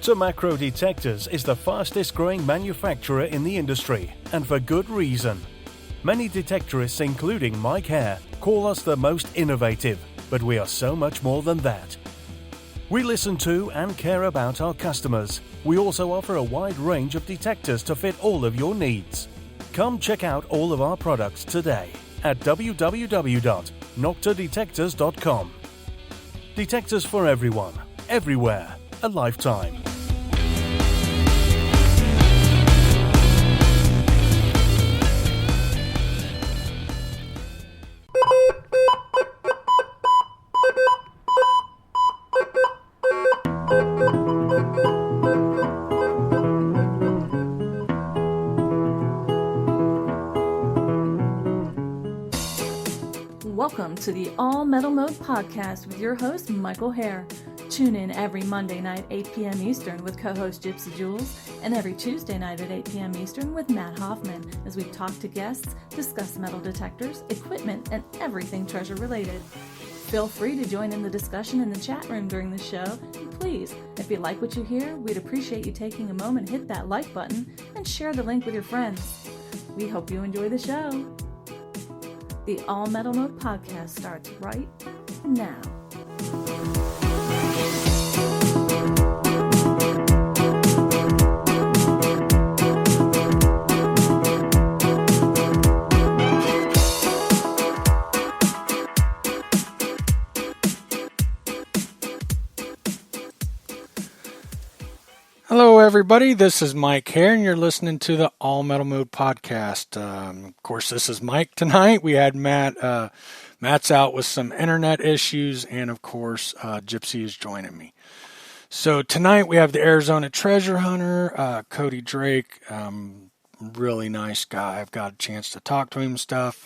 Macro Detectors is the fastest growing manufacturer in the industry, and for good reason. Many detectorists, including Mike Hare, call us the most innovative, but we are so much more than that. We listen to and care about our customers. We also offer a wide range of detectors to fit all of your needs. Come check out all of our products today at www.noctadetectors.com. Detectors for everyone, everywhere, a lifetime. Welcome to the All Metal Mode podcast with your host, Michael Hare. Tune in every Monday night, 8 p.m. Eastern with co-host Gypsy Jules, and every Tuesday night at 8 p.m. Eastern with Matt Hoffman as we talk to guests, discuss metal detectors, equipment, and everything treasure related. Feel free to join in the discussion in the chat room during the show, and please, if you like what you hear, we'd appreciate you taking a moment, hit that like button, and share the link with your friends. We hope you enjoy the show. The All Metal Mode podcast starts right now. Hello, everybody. This is Mike Hare, and you're listening to the All Metal Mode podcast. Of course, this is Mike tonight. We had Matt. Matt's out with some internet issues, and of course, Gypsy is joining me. So tonight we have the Arizona Treasure Hunter, Cody Drake. Really nice guy. I've got a chance to talk to him and stuff.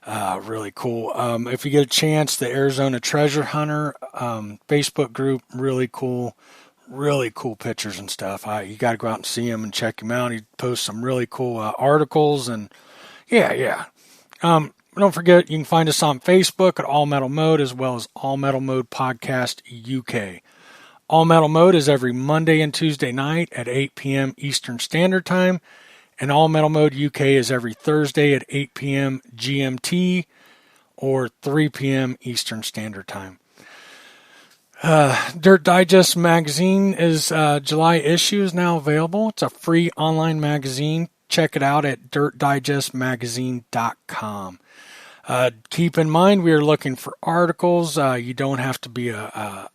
Really cool. If you get a chance, the Arizona Treasure Hunter Facebook group, really cool. Really cool pictures and stuff. You got to go out and see him and check him out. He posts some really cool articles and yeah. Don't forget, you can find us on Facebook at All Metal Mode as well as All Metal Mode Podcast UK. All Metal Mode is every Monday and Tuesday night at 8 p.m. Eastern Standard Time, and All Metal Mode UK is every Thursday at 8 p.m. GMT or 3 p.m. Eastern Standard Time. Dirt Digest magazine is July issue is now available. It's a free online magazine. Check it out at dirtdigestmagazine.com. Keep in mind, we are looking for articles. You don't have to be a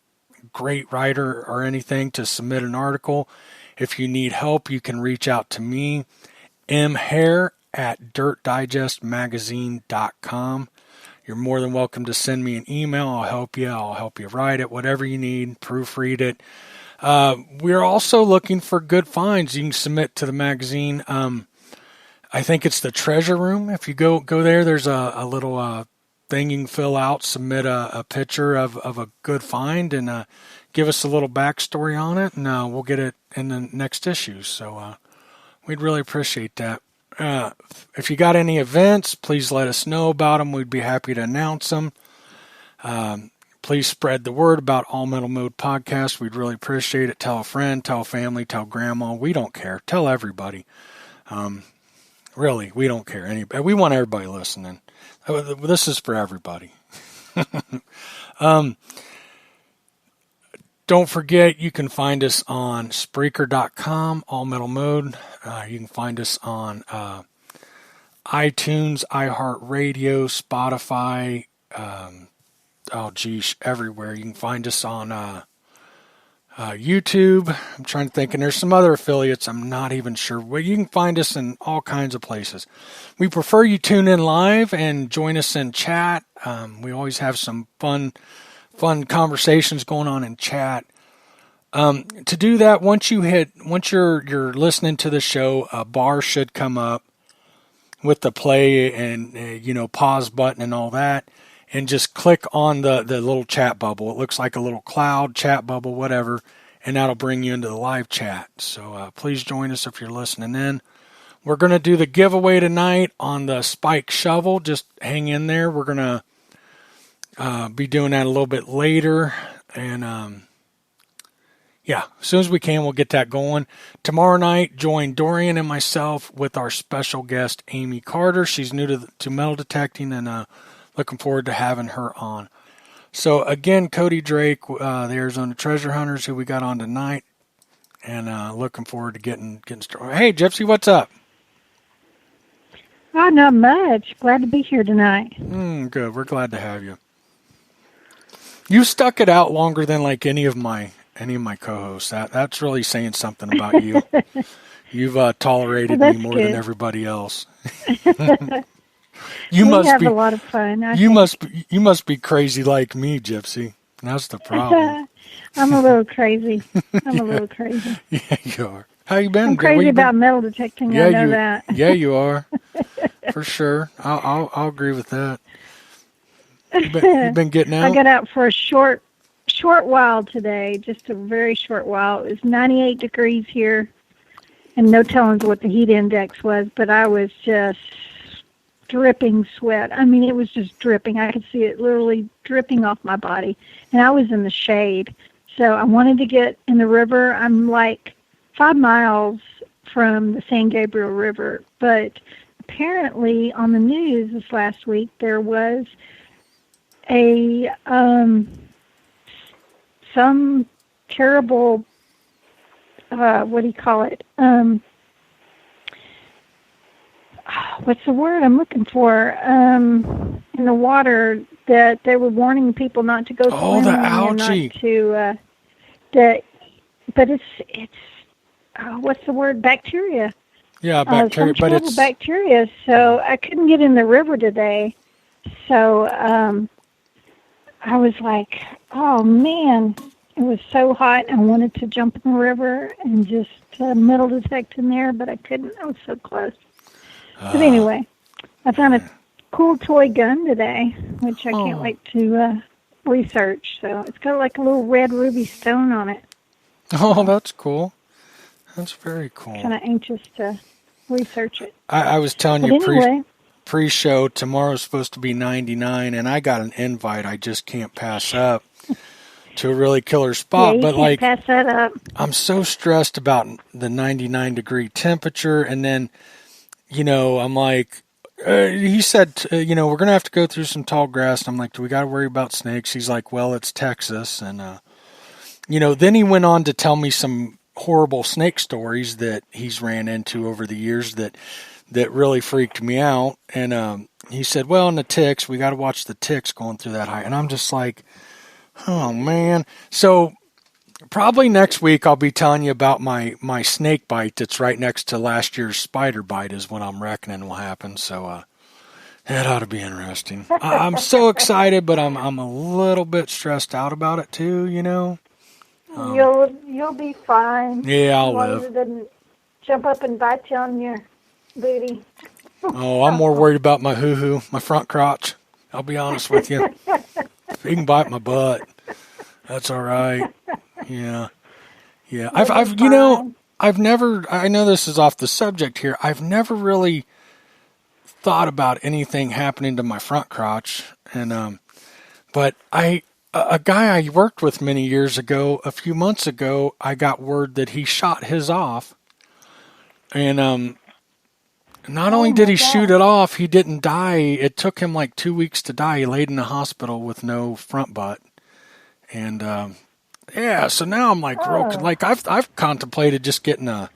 great writer or anything to submit an article. If you need help, you can reach out to me, mhare@dirtdigestmagazine.com. You're more than welcome to send me an email. I'll help you. I'll help you write it, whatever you need, proofread it. We're also looking for good finds. You can submit to the magazine. I think it's the treasure room. If you go there, there's a little thing you can fill out, submit a picture of a good find, and give us a little backstory on it, and we'll get it in the next issue. So we'd really appreciate that. If you got any events, please let us know about them. We'd be happy to announce them. Please spread the word about All Metal Mode Podcast. We'd really appreciate it. Tell a friend, tell family, tell grandma. We don't care. Tell everybody. Really, we don't care. We want everybody listening. This is for everybody. Don't forget, you can find us on Spreaker.com, All Metal Mode. You can find us on iTunes, iHeartRadio, Spotify, everywhere. You can find us on YouTube. I'm trying to think, and there's some other affiliates. I'm not even sure. Well, you can find us in all kinds of places. We prefer you tune in live and join us in chat. We always have some fun conversations going on in chat. To do that, once you're listening to the show, a bar should come up with the play and pause button and all that, and just click on the little chat bubble. It looks like a little cloud, chat bubble, whatever, and that'll bring you into the live chat. So please join us if you're listening in. We're going to do the giveaway tonight on the Spike Shovel. Just hang in there. We're going to be doing that a little bit later. And Yeah, as soon as we can, we'll get that going. Tomorrow night, join Dorian and myself with our special guest, Amy Carter. She's new to metal detecting, and looking forward to having her on. So, again, Cody Drake, the Arizona Treasure Hunters, who we got on tonight, and looking forward to getting started. Hey, Gypsy, what's up? Oh, not much. Glad to be here tonight. Good. We're glad to have you. You stuck it out longer than like any of my co-hosts. That's really saying something about you. You've tolerated me more than everybody else. We have a lot of fun. You must be crazy like me, Gypsy. That's the problem. I'm a little crazy. Yeah, you are. How you been? I'm crazy about metal detecting. Yeah, I know that. Yeah, you are. For sure. I'll agree with that. You've been getting out? I got out for a short while today, just a very short while. It was 98 degrees here, and no telling what the heat index was, but I was just dripping sweat. I mean, it was just dripping. I could see it literally dripping off my body, and I was in the shade. So I wanted to get in the river. I'm like 5 miles from the San Gabriel River, but apparently on the news this last week there was some terrible what do you call it? What's the word I'm looking for? In the water that they were warning people not to go swimming. Oh, the algae. But it's what's the word? Bacteria. Yeah, bacteria. But it's bacteria. So I couldn't get in the river today. So I was like, oh man, it was so hot. I wanted to jump in the river and just metal detect in there, but I couldn't. I was so close. But anyway, I found a cool toy gun today, which I can't wait to research. So it's got like a little red ruby stone on it. Oh, that's cool. That's very cool. Kind of anxious to research it. I was telling but you anyway, pre-show, tomorrow's supposed to be 99, and I got an invite I just can't pass up to a really killer spot. Yeah, but can't pass that up. I'm so stressed about the 99-degree temperature, and then, I'm like, he said, we're going to have to go through some tall grass. And I'm like, do we got to worry about snakes? He's like, well, it's Texas. And, then he went on to tell me some horrible snake stories that he's ran into over the years that really freaked me out. And he said, well, and the ticks, we got to watch the ticks going through that height. And I'm just like, oh, man. So probably next week I'll be telling you about my snake bite that's right next to last year's spider bite is what I'm reckoning will happen. So that ought to be interesting. I'm so excited, but I'm a little bit stressed out about it too, You'll be fine. Yeah, I'll live. As long as it doesn't jump up and bite you on your booty. Oh, I'm more worried about my hoo-hoo, my front crotch. I'll be honest with you. If he can bite my butt, that's all right. Yeah. I've never, I know this is off the subject here, I've never really thought about anything happening to my front crotch. And, but a guy I worked with many years ago, a few months ago, I got word that he shot his off. And, not only did he shoot it off, he didn't die. It took him like 2 weeks to die. He laid in the hospital with no front butt. And, so now I'm like, I've contemplated just getting a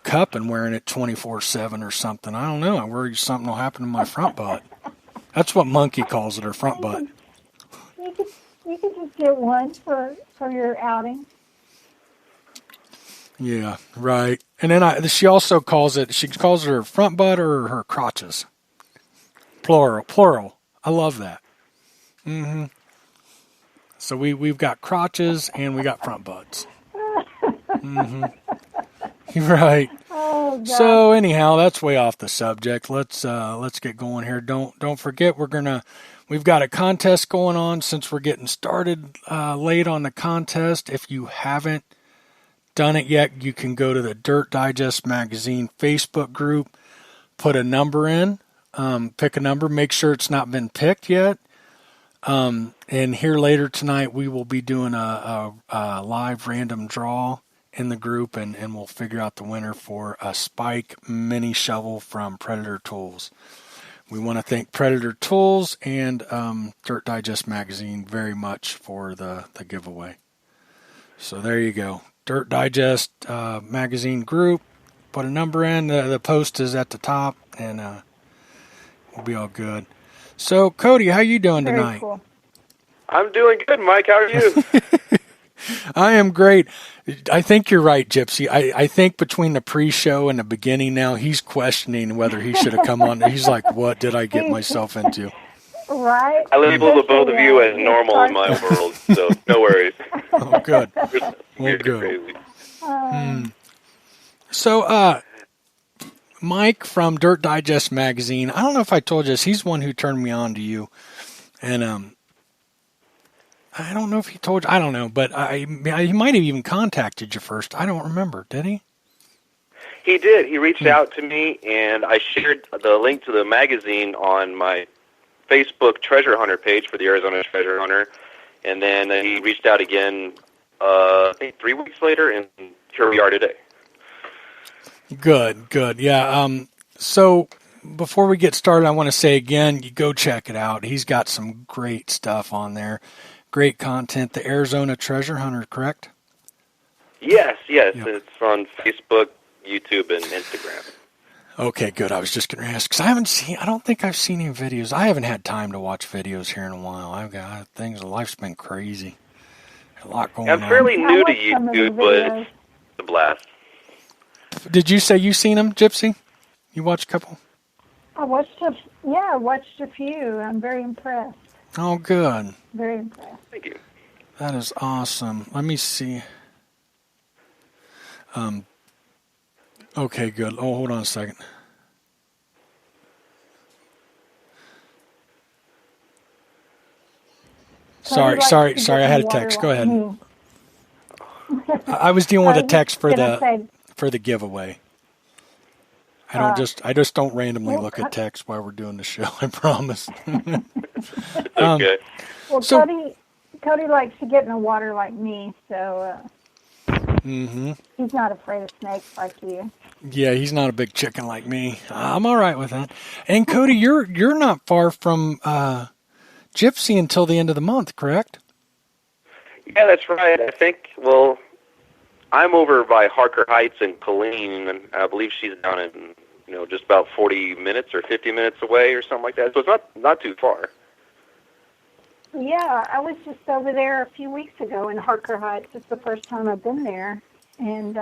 cup and wearing it 24/7 or something. I don't know. I worry something will happen to my front butt. That's what Monkey calls it, her front butt. You could just get one for your outing. Yeah, right. And then she also calls it her front butt or her crotches. Plural. I love that. Mm-hmm. So we've got crotches and we got front butts. Mm-hmm. Right. Oh, God. So anyhow, that's way off the subject. Let's get going here. Don't forget we've got a contest going on since we're getting started late on the contest. If you haven't done it yet, you can go to the Dirt Digest Magazine Facebook group, put a number in, pick a number, make sure it's not been picked yet. And here later tonight, we will be doing a live random draw in the group, and we'll figure out the winner for a Spike mini shovel from Predator Tools. We want to thank Predator Tools and Dirt Digest Magazine very much for the giveaway. So there you go. Dirt Digest Magazine group. Put a number in. The post is at the top, and we'll be all good. So, Cody, how you doing Very tonight? cool. I'm doing good, Mike. How are you? I am great. I think you're right, Gypsy. I think between the pre-show and the beginning now, he's questioning whether he should have come on. He's like, what did I get myself into? Right? I label the both of you as normal in my world, so no worries. Oh, good. Well, Well, good. crazy. So, Mike from Dirt Digest Magazine, I don't know if I told you this, he's one who turned me on to you. And I don't know if he told you, I don't know, but he might have even contacted you first. I don't remember, did he? He did. He reached out to me, and I shared the link to the magazine on my Facebook treasure hunter page for the Arizona Treasure Hunter. And then he reached out again, I think 3 weeks later, and here we are today. Good. Yeah. So before we get started, I want to say again, you go check it out. He's got some great stuff on there. Great content. The Arizona Treasure Hunter, correct? Yes. Yep. It's on Facebook, YouTube, and Instagram. Okay, good. I was just going to ask, because I don't think I've seen any videos. I haven't had time to watch videos here in a while. I've got things, life's been crazy. A lot going on. I'm fairly new to watched some of the YouTube, but videos. it's a blast. Did you say you seen them, Gypsy? You watched a couple? I watched a few. I'm very impressed. Oh, good. Very impressed. Thank you. That is awesome. Let me see. Okay, good. Oh, hold on a second. Sorry. I had a text. Go ahead. I was dealing with a text for the giveaway. I just don't randomly look at text while we're doing the show. I promise. Okay. Well, So- Cody likes to get in the water like me, so he's not afraid of snakes like you. Yeah, he's not a big chicken like me. I'm all right with that. And Cody, you're not far from Gypsy until the end of the month, correct? Yeah, that's right. I think, well, I'm over by Harker Heights in Killeen, and I believe she's down in, just about 40 minutes or 50 minutes away or something like that. So it's not too far. Yeah, I was just over there a few weeks ago in Harker Heights. It's the first time I've been there, and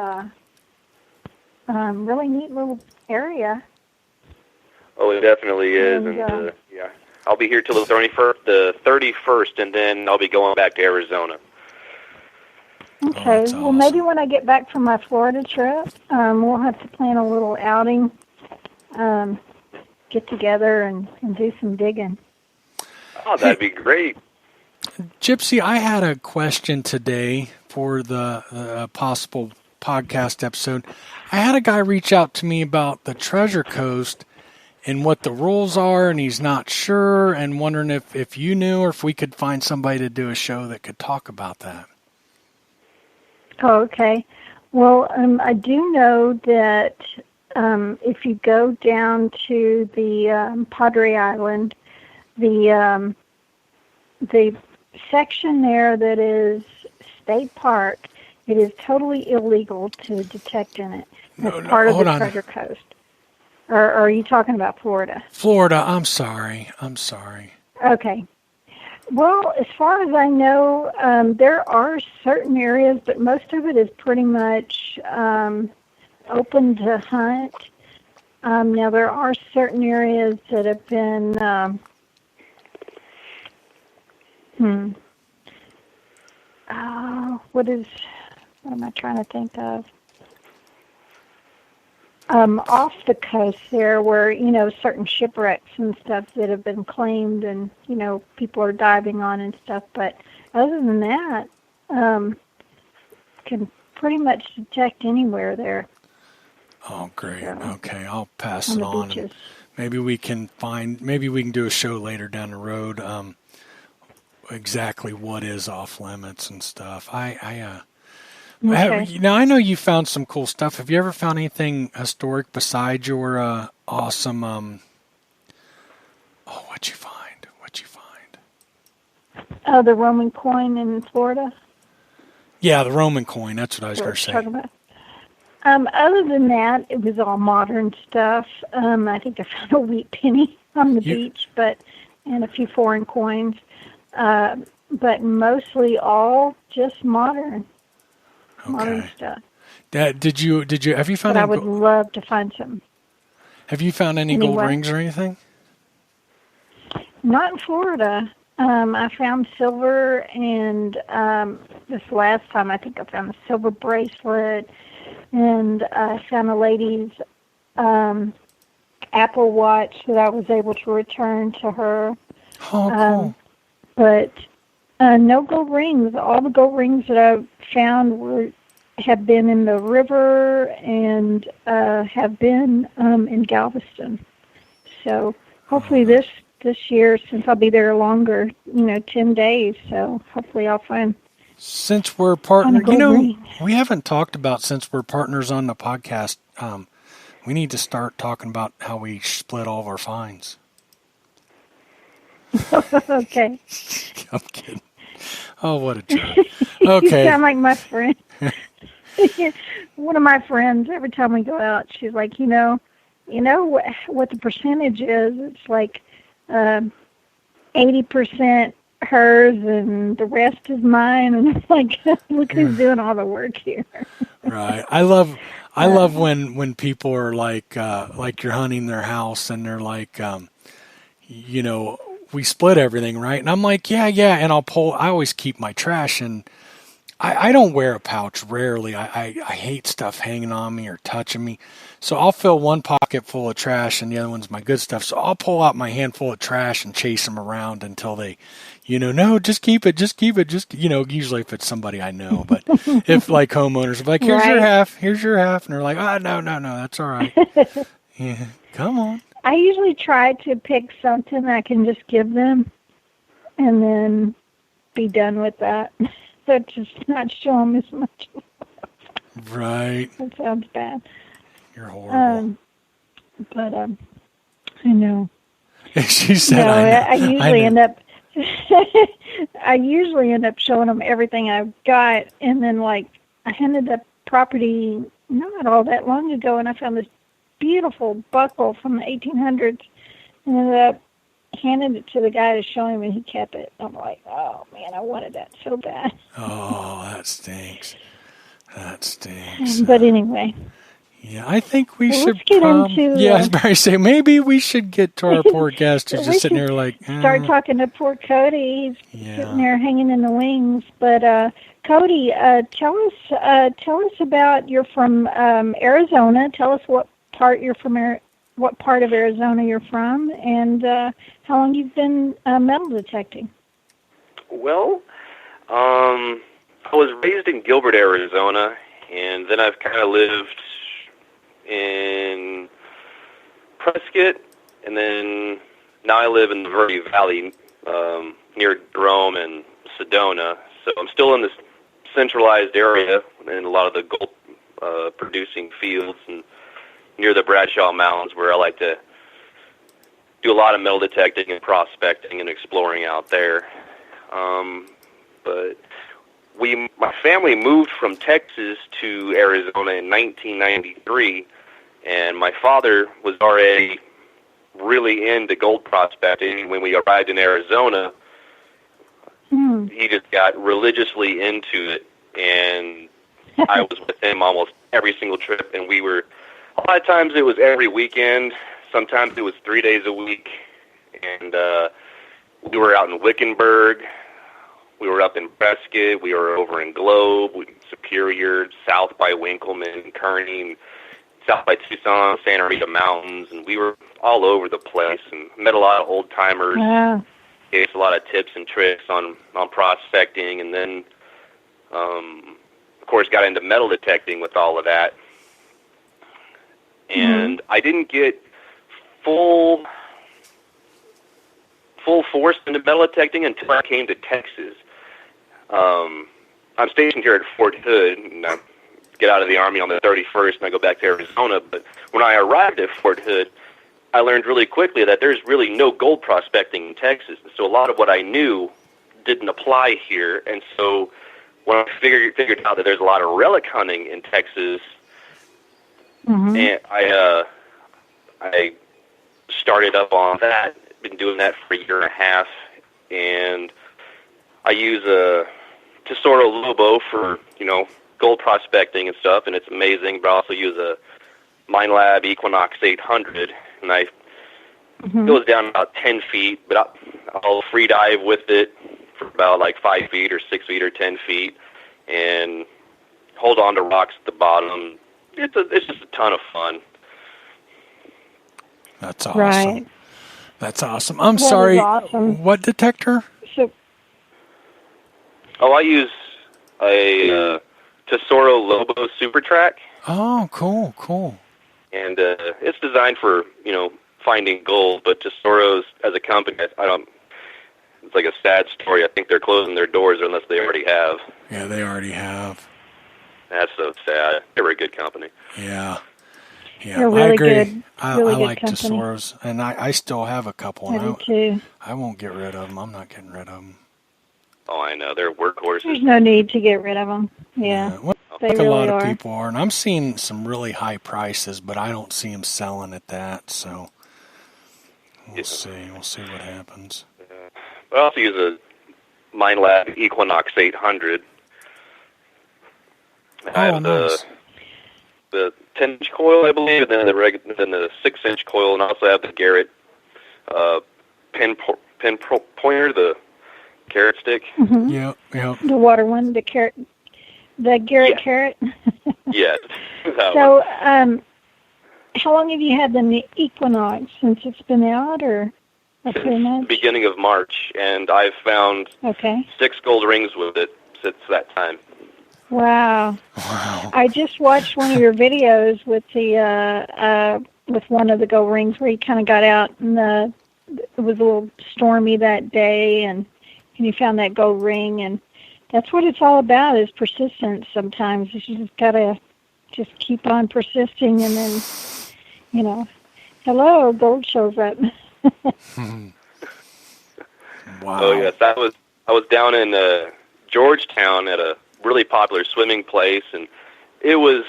really neat little area. Oh, it definitely is. And, And yeah, I'll be here till the 31st, and then I'll be going back to Arizona. Okay, that's well, maybe awesome. when I get back from my Florida trip, we'll have to plan a little outing, get together and do some digging. Oh, that'd be great. Gypsy, I had a question today for the possible podcast episode. I had a guy reach out to me about the Treasure Coast and what the rules are, and he's not sure, and wondering if you knew or if we could find somebody to do a show that could talk about that. Oh, okay. Well, I do know that if you go down to the Padre Island, the section there that is state park, it is totally illegal to detect in it. It's part of the Treasure Coast. Or are you talking about Florida? Florida, I'm sorry. Okay. Well, as far as I know, there are certain areas, but most of it is pretty much open to hunt. Now, there are certain areas that have been, what am I trying to think of? Off the coast there where, certain shipwrecks and stuff that have been claimed and, people are diving on and stuff. But other than that, can pretty much detect anywhere there. Oh, great. So, Okay, I'll pass on it the on. beaches. And maybe we can do a show later down the road. exactly what is off limits and stuff. Okay. Now I know you found some cool stuff. Have you ever found anything historic besides your awesome? What'd you find? Oh, the Roman coin in Florida. Yeah, the Roman coin. That's what I was going to say. Talking about. Other than that, it was all modern stuff. I think I found a wheat penny on the beach, and a few foreign coins, but mostly all just modern stuff. Did you have you found? But I would love to find some. Have you found any gold rings or anything? Not in Florida. I found silver, and this last time I think I found a silver bracelet, and I found a lady's Apple Watch that I was able to return to her. Oh, cool. But no gold rings. All the gold rings that I found have been in the river and have been in Galveston. So hopefully this year, since I'll be there longer, 10 days, so hopefully I'll find. Since we're partners, we haven't talked about, since we're partners on the podcast, we need to start talking about how we split all of our fines. Okay. I'm kidding. Oh, what a jerk. Okay. You sound like my friend. One of my friends, every time we go out, she's like, you know what the percentage is? It's like 80% hers and the rest is mine, and I'm like, look who's doing all the work here. Right. I love when people are like you're hunting their house and they're like, we split everything, right? And I'm like, yeah, and I always keep my trash, and I don't wear a pouch rarely. I hate stuff hanging on me or touching me. So I'll fill one pocket full of trash and the other one's my good stuff. So I'll pull out my handful of trash and chase them around until they, no, just keep it. Usually if it's somebody I know. But if like homeowners are like, here's your half. And they're like, oh, no, that's all right. Yeah, come on. I usually try to pick something I can just give them and then be done with that. So just not show them as much. Right. That sounds bad. You're horrible. I know. She said, I usually end up showing them everything I've got, and then I handed the property not all that long ago, and I found this beautiful buckle from the 1800s, and ended up handed it to the guy to show him, and he kept it. I'm like, oh man, I wanted that so bad. Oh, that stinks. But anyway. Yeah, I think we should. Let's get into. Yeah, I was about to say maybe we should get to our poor guest who's just sitting there like. Start talking to poor Cody. He's sitting there hanging in the wings. But Cody, tell us about. You're from Arizona. Tell us what part you're from. What part of Arizona you're from, and how long you've been metal detecting. Well, I was raised in Gilbert, Arizona, and then I've kind of lived in Prescott, and then now I live in the Verde Valley near Jerome and Sedona. So I'm still in this centralized area in a lot of the gold producing fields and near the Bradshaw Mountains, where I like to do a lot of metal detecting and prospecting and exploring out there. But my family moved from Texas to Arizona in 1993, and my father was already really into gold prospecting. When we arrived in Arizona, he just got religiously into it, and I was with him almost every single trip, and we were, a lot of times it was every weekend, sometimes it was 3 days a week, and we were out in Wickenburg, we were up in Prescott, we were over in Globe, Superior, south by Winkleman, Kearney, south by Tucson, Santa Rita Mountains, and we were all over the place and met a lot of old-timers, gave us a lot of tips and tricks on prospecting, and then, of course, got into metal detecting with all of that. And I didn't get full full force into metal detecting until I came to Texas. I'm stationed here at Fort Hood, and I get out of the Army on the 31st, and I go back to Arizona. But when I arrived at Fort Hood, I learned really quickly that there's really no gold prospecting in Texas. So a lot of what I knew didn't apply here. And so when I figured out that there's a lot of relic hunting in Texas, and I started up on that. Been doing that for a year and a half, and I use a Tesoro Lobo for, gold prospecting and stuff, and it's amazing. But I also use a MineLab Equinox 800, and it goes down about 10 feet, but I'll free dive with it for about like 5 feet or 6 feet or 10 feet, and hold on to rocks at the bottom. It's just a ton of fun. That's awesome. Right. That's awesome. I'm sorry. Awesome. What detector? I use a Tesoro Lobo Super Track. Oh, cool. And it's designed for, finding gold, but Tesoro's, as a company, it's like a sad story. I think they're closing their doors unless they already have. Yeah, they already have. That's so sad. They were a good company. Yeah. They're really I agree. good. I Really good like company. Tesoros, and I still have a couple. I do too. I won't get rid of them. I'm not getting rid of them. Oh, I know. They're workhorses. There's no need to get rid of them. Yeah. Well, They like really a lot are. of people are, and I'm seeing some really high prices, but I don't see them selling at that, so we'll see. We'll see what happens. I also use a MineLab Equinox 800. I have nice. The 10-inch coil, I believe, and then the 6-inch coil, and I also have the Garrett pin pointer, the carrot stick. Yep. The water one, the Garrett carrot. Yeah. So, how long have you had the Equinox, since it's been out, or pretty much? Beginning of March, and I've found 6 gold rings with it since that time. Wow. I just watched one of your videos with with one of the gold rings where you kind of got out, and it was a little stormy that day, and you found that gold ring, and that's what it's all about, is persistence. Sometimes you just gotta just keep on persisting, and then hello, gold shows up. Wow. Oh yes, I was down in Georgetown at a really popular swimming place, and it was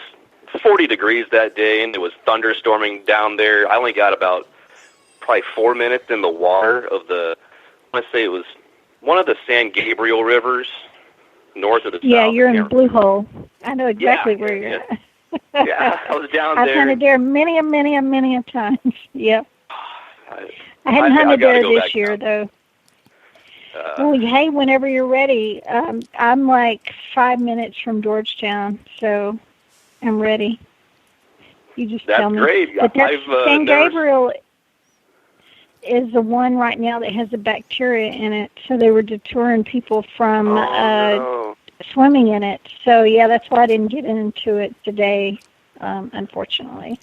40 degrees that day, and it was thunderstorming down there. I only got about probably 4 minutes in the water of I want to say it was one of the San Gabriel rivers, north of the south. Yeah, you're in Blue Hole. I know exactly where you're at. Yeah, I was down I've there. hunted there many a times. Yep. I hadn't hunted there this year, though. Well, hey, whenever you're ready. I'm like 5 minutes from Georgetown, so I'm ready. You just tell me. That's great. But San Gabriel is the one right now that has the bacteria in it, so they were deterring people from swimming in it. So, yeah, that's why I didn't get into it today, unfortunately.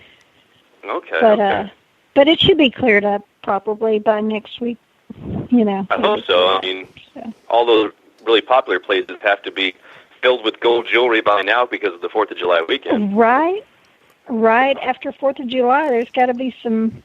Okay. But it should be cleared up probably by next week. I hope so. I mean, all those really popular places have to be filled with gold jewelry by now because of the 4th of July weekend. Right. After 4th of July, there's got to be some.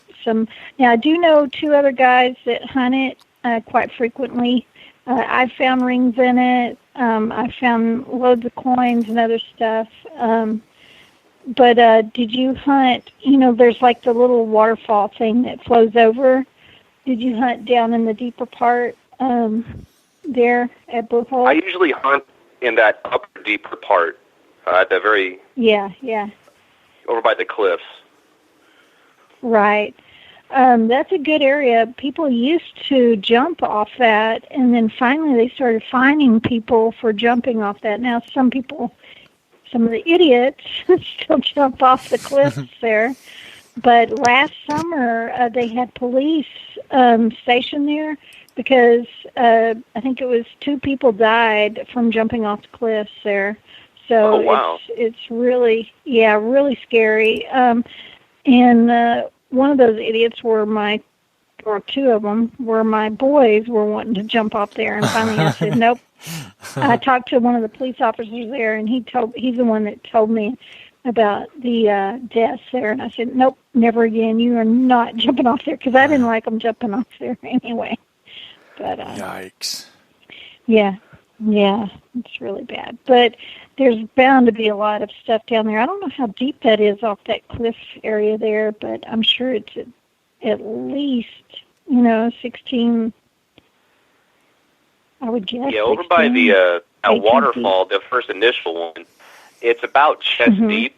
Now, I do know 2 other guys that hunt it quite frequently. I've found rings in it. I found loads of coins and other stuff. But did you hunt, there's like the little waterfall thing that flows over. Did you hunt down in the deeper part there at Blue Hole? I usually hunt in that upper, deeper part, at the very... Yeah. Over by the cliffs. Right. That's a good area. People used to jump off that, and then finally they started fining people for jumping off that. Now some of the idiots still jump off the cliffs there. But last summer, they had police stationed there because I think it was 2 people died from jumping off the cliffs there. So it's really, really scary. And one of those idiots were my or two of them, where my boys were wanting to jump off there, and finally I said nope. I talked to one of the police officers there, and he's the one that told me about the deaths there, and I said nope, never again. You are not jumping off there, because I didn't like them jumping off there anyway. But yikes! Yeah, it's really bad. But there's bound to be a lot of stuff down there. I don't know how deep that is off that cliff area there, but I'm sure it's at least 16. I would guess. Yeah, over by the Waterfall, the first initial one, it's about chest deep,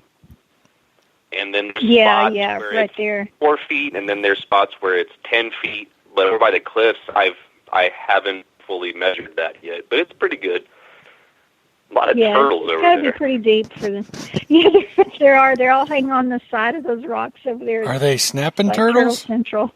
and then there's spots where right it's there. 4 feet, and then there's spots where it's 10 feet. But over by the cliffs, I haven't fully measured that yet, but it's pretty good. A lot of turtles over there. It's got to be pretty deep for them. Yeah, there are. They're all hanging on the side of those rocks over there. Are they snapping like turtles? Turtle Central.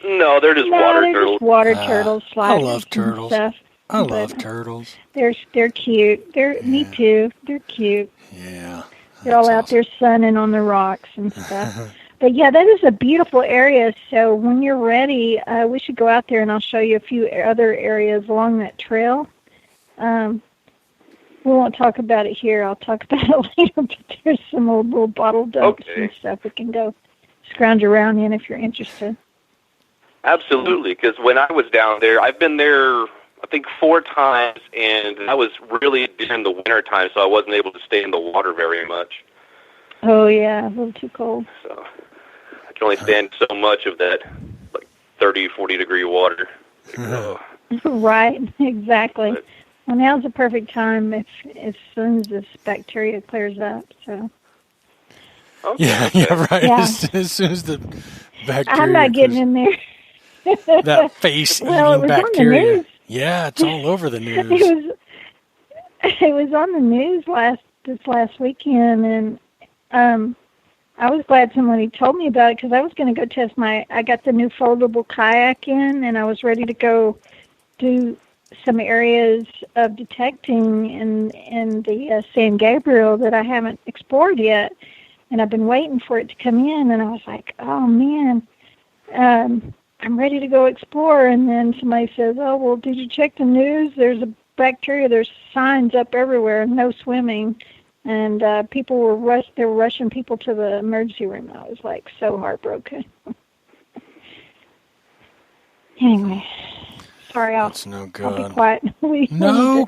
No, they're just water turtles. Just water turtles, sliders. I love turtles. And stuff. I love turtles. They're cute. Me too. They're cute. Yeah. They're all out there sunning on the rocks and stuff. But yeah, that is a beautiful area. So when you're ready, we should go out there, and I'll show you a few other areas along that trail. We won't talk about it here. I'll talk about it later. But there's some old little bottle dumps and stuff we can go scrounge around in if you're interested. Absolutely, because when I was down there, I've been there, I think 4 times, and that was really during the winter time, so I wasn't able to stay in the water very much. Oh, yeah, a little too cold. So I can only stand so much of that, like 30, 40-degree water. Right, exactly. But, well, now's the perfect time as soon as this bacteria clears up. So. Okay. Yeah, right. Yeah. As soon as the bacteria. I'm not getting in there. That face-eating bacteria. Yeah, it's all over the news. It was on the news this last weekend, and I was glad somebody told me about it, because I was going to go test I got the new foldable kayak in, and I was ready to go do some areas of detecting in the San Gabriel that I haven't explored yet, and I've been waiting for it to come in, and I was like, oh man, I'm ready to go explore. And then somebody says, oh, well, did you check the news? There's a bacteria, there's signs up everywhere, no swimming, and people were rushing people to the emergency room. I was like so heartbroken. Anyway, sorry, that's no good. I'll be quiet.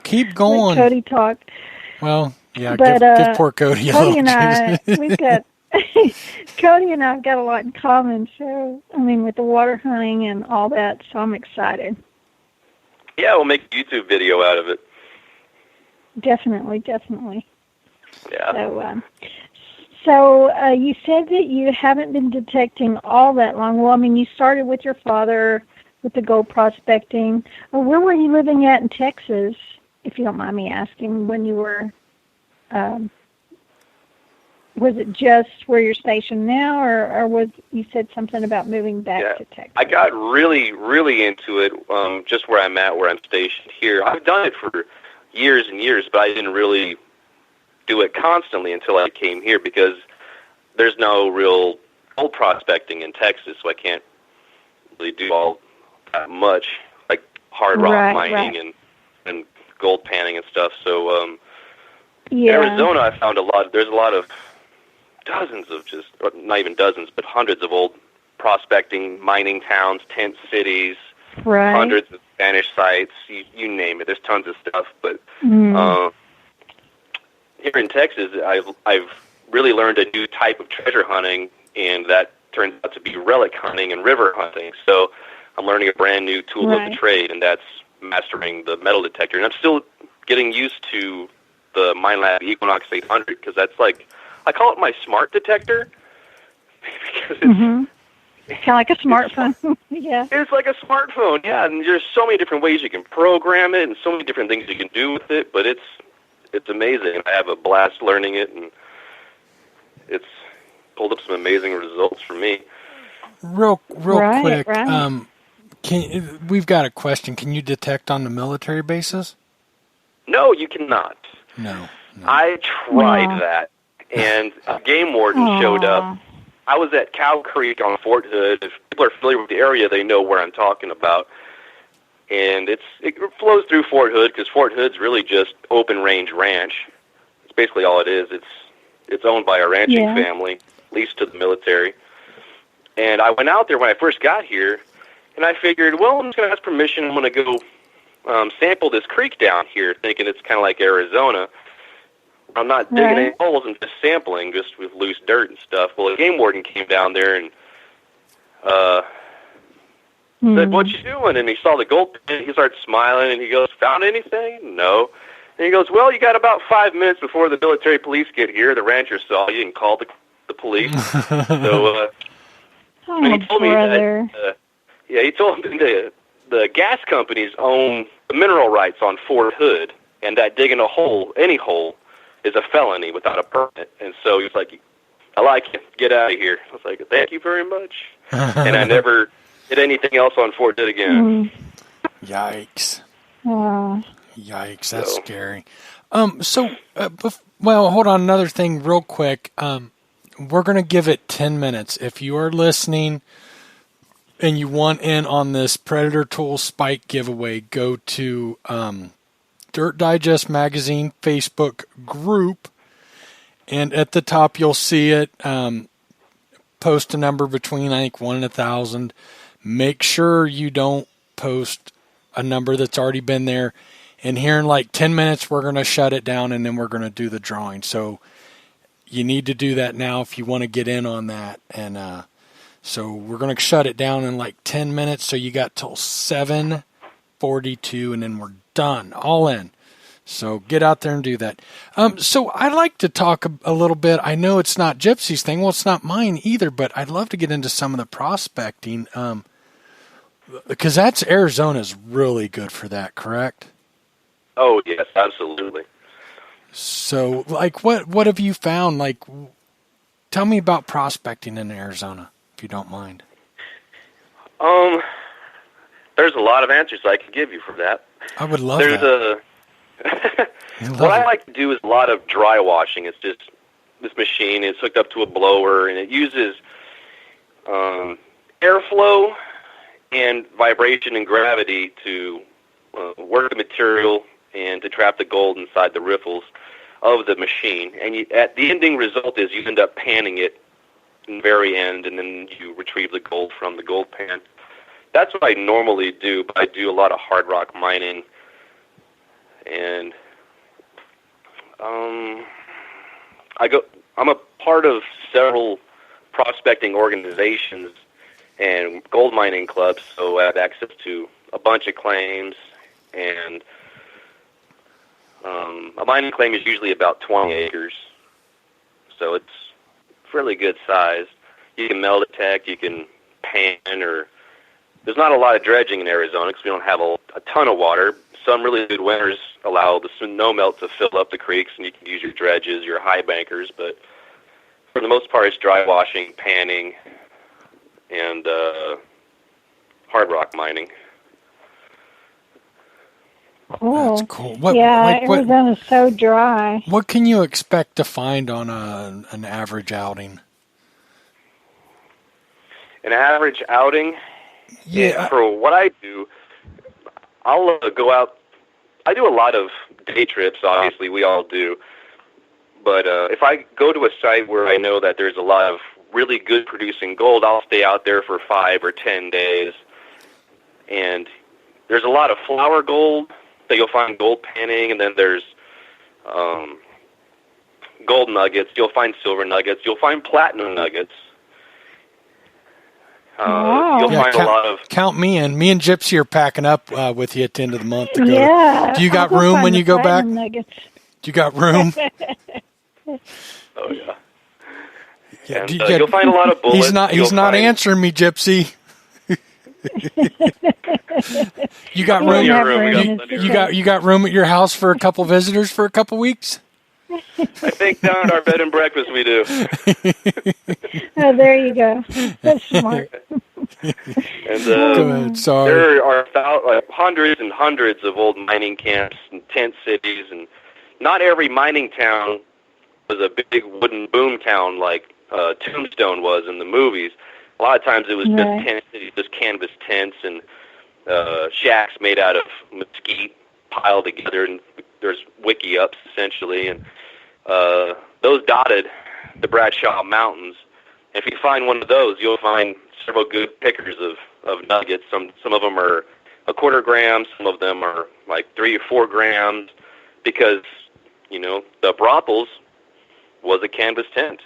Keep going. Let Cody talk. Well, yeah, but, give poor Cody a Cody and we've got Cody and I have got a lot in common. So with the water hunting and all that. So I'm excited. Yeah, we'll make a YouTube video out of it. Definitely. Yeah. So you said that you haven't been detecting all that long. Well, you started with your father with the gold prospecting. Where were you living at in Texas, if you don't mind me asking, when you were, was it just where you're stationed now, or was you said something about moving back to Texas? I got really, really into it just where I'm at, where I'm stationed here. I've done it for years and years, but I didn't really do it constantly until I came here, because there's no real gold prospecting in Texas, so I can't really do all that much, like hard rock mining and gold panning and stuff. So Arizona, I found there's a lot of dozens of not even dozens, but hundreds of old prospecting mining towns, tent cities, hundreds of Spanish sites, you name it. There's tons of stuff. But here in Texas, I've really learned a new type of treasure hunting, and that turns out to be relic hunting and river hunting. So I'm learning a brand new tool of the trade, and that's mastering the metal detector. And I'm still getting used to the MineLab Equinox 800, because that's like, I call it my smart detector, because it's kind of like a smartphone. Yeah. It's like a smartphone, yeah. And there's so many different ways you can program it, and so many different things you can do with it. But it's amazing. I have a blast learning it, and it's pulled up some amazing results for me. Real quick, we've got a question. Can you detect on the military bases? No, you cannot. No. I tried that, and a game warden showed up. I was at Cow Creek on Fort Hood. If people are familiar with the area, they know where I'm talking about. And it flows through Fort Hood because Fort Hood's really just open range ranch. It's basically all it is. It's owned by a ranching family, leased to the military. And I went out there when I first got here, and I figured, well, I'm just going to ask permission. I'm going to go sample this creek down here, thinking it's kind of like Arizona. I'm not digging any holes. I'm just sampling, just with loose dirt and stuff. Well, a game warden came down there and said, "What you doing?" And he saw the gold pin. He started smiling, and he goes, "Found anything?" "No." And he goes, "Well, you got about 5 minutes before the military police get here. The rancher saw you and called the police." So, and he told me that, he told me the gas companies own the mineral rights on Fort Hood, and that digging a hole, any hole, is a felony without a permit. And so he's like, "I like you. Get out of here." I was like, "Thank you very much." And I never did anything else on Fort Hood again. Yikes. Yikes, that's So. scary. Well, hold on, another thing real quick. We're going to give it 10 minutes. If you are listening and you want in on this Predator Tool Spike giveaway, go to Dirt Digest Magazine Facebook group, and at the top you'll see it. Post a number between, I think, 1 and 1,000. Make sure you don't post a number that's already been there. And here in like 10 minutes, we're going to shut it down, and then we're going to do the drawing. So you need to do that now if you want to get in on that. And so we're going to shut it down in like 10 minutes. So you got till 7:42, and then we're done, all in. So get out there and do that. So I'd like to talk a little bit. I know it's not Gypsy's thing. Well, it's not mine either, but I'd love to get into some of the prospecting. Because Arizona's really good for that, correct? Oh, yes, absolutely. So, like, what have you found? Like, tell me about prospecting in Arizona, if you don't mind. There's a lot of answers I could give you for that. I would love that. What I like to do is a lot of dry washing. It's just this machine. It's hooked up to a blower, and it uses airflow and vibration and gravity to work the material and to trap the gold inside the riffles of the machine. And at the ending result is you end up panning it in the very end, and then you retrieve the gold from the gold pan. That's what I normally do, but I do a lot of hard rock mining. And I'm a part of several prospecting organizations and gold mining clubs, so I have access to a bunch of claims. And a mining claim is usually about 20 acres, so it's fairly good size. You can metal detect, you can pan, or there's not a lot of dredging in Arizona because we don't have a ton of water. Some really good winters allow the snow melt to fill up the creeks, and you can use your dredges, your high bankers, but for the most part it's dry washing, panning, and hard rock mining. Cool. That's cool. Arizona's so dry. What can you expect to find on an average outing? An average outing? Yeah. For what I do, I'll go out. I do a lot of day trips, obviously. We all do. But if I go to a site where I know that there's a lot of really good producing gold, I'll stay out there for 5 or 10 days. And there's a lot of flour gold that you'll find gold panning, and then there's gold nuggets. You'll find silver nuggets. You'll find platinum nuggets. You'll find a lot of... Count me in. Me and Gypsy are packing up with you at the end of the month to go. Yeah. Do you got room when you go back? Nuggets. Do you got room? Oh, yeah. Yeah. And, you'll find a lot of bullets. He's not answering me, Gypsy. You got room? You got room at your house for a couple visitors for a couple weeks? I think down at our bed and breakfast we do. Oh, there you go. That's smart. And go ahead. Sorry. There are hundreds and hundreds of old mining camps and tent cities, and not every mining town was a big wooden boom town like Tombstone was in the movies. A lot of times it was Right. just canvas tents and shacks made out of mesquite piled together, and there's wiki-ups essentially, and those dotted the Bradshaw Mountains. If you find one of those, you'll find several good pickers of nuggets. Some of them are a quarter gram, some of them are like 3 or 4 grams, because the brothels was a canvas tent.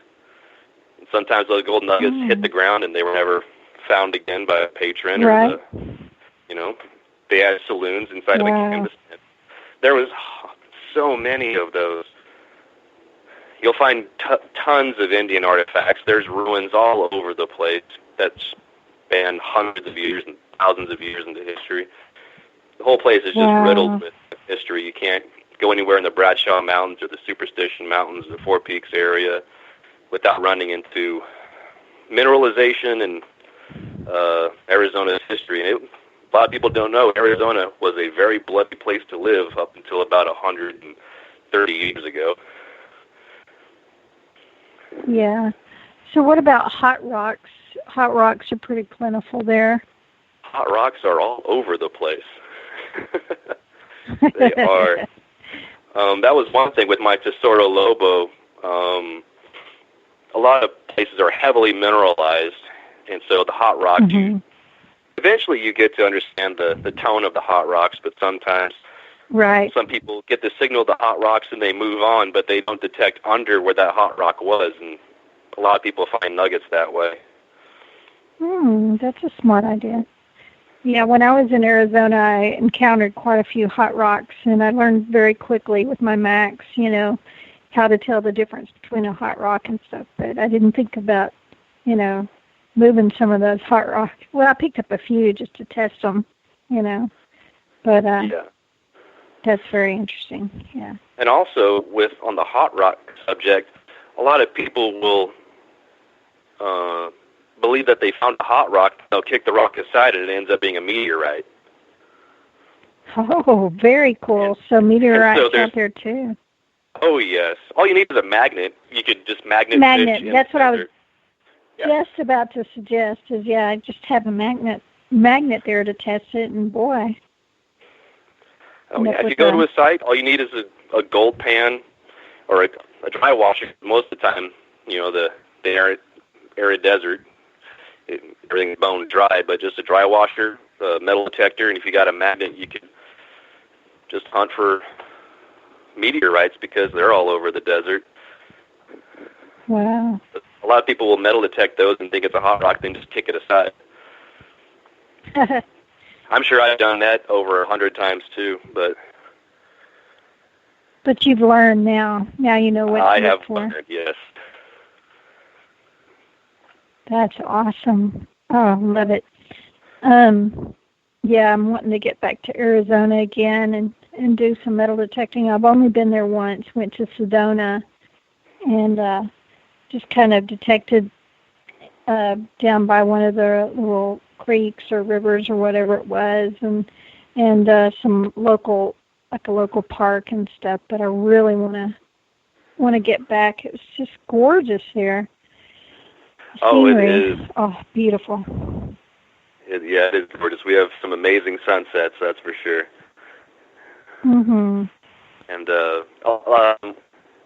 And sometimes those gold nuggets hit the ground and they were never found again by a patron, Right. or they had saloons inside of a canvas tent. There was so many of those. You'll find tons of Indian artifacts. There's ruins all over the place that span hundreds of years and thousands of years into history. The whole place is just riddled with history. You can't go anywhere in the Bradshaw Mountains or the Superstition Mountains, the Four Peaks area, without running into mineralization and Arizona's history. And a lot of people don't know Arizona was a very bloody place to live up until about 130 years ago. Yeah. So what about hot rocks? Hot rocks are pretty plentiful there. Hot rocks are all over the place. They are. That was one thing with my Tesoro Lobo. A lot of places are heavily mineralized, and so the hot rock, eventually you get to understand the tone of the hot rocks, but sometimes some people get the signal of the hot rocks and they move on, but they don't detect under where that hot rock was, and a lot of people find nuggets that way. That's a smart idea. Yeah, when I was in Arizona, I encountered quite a few hot rocks, and I learned very quickly with my Macs, how to tell the difference between a hot rock and stuff. But I didn't think about, moving some of those hot rocks. Well, I picked up a few just to test them, But that's very interesting, yeah. And also, on the hot rock subject, a lot of people will believe that they found a hot rock, they'll kick the rock aside, and it ends up being a meteorite. Oh, very cool. So meteorites out there, too. Oh, yes. All you need is a magnet. You could just magnet. That's what I was just about to suggest is, just have a magnet there to test it, and boy. Oh, yeah. If you go to a site, all you need is a gold pan or a dry washer. Most of the time, the arid desert, everything's bone dry, but just a dry washer, a metal detector, and if you got a magnet, you could just hunt for meteorites because they're all over the desert. Wow. A lot of people will metal detect those and think it's a hot rock, then just kick it aside. I'm sure I've done that over 100 times too, but you've learned now. Now you know what to look for. I have learned, yes. That's awesome. Oh, love it. Yeah, I'm wanting to get back to Arizona again and do some metal detecting. I've only been there once, went to Sedona, and just kind of detected down by one of the little creeks or rivers or whatever it was, and some local, like a local park and stuff. But I really want to get back. It was just gorgeous there. Oh, it is. Oh, beautiful. It is gorgeous. We have some amazing sunsets, that's for sure. Mm-hmm. And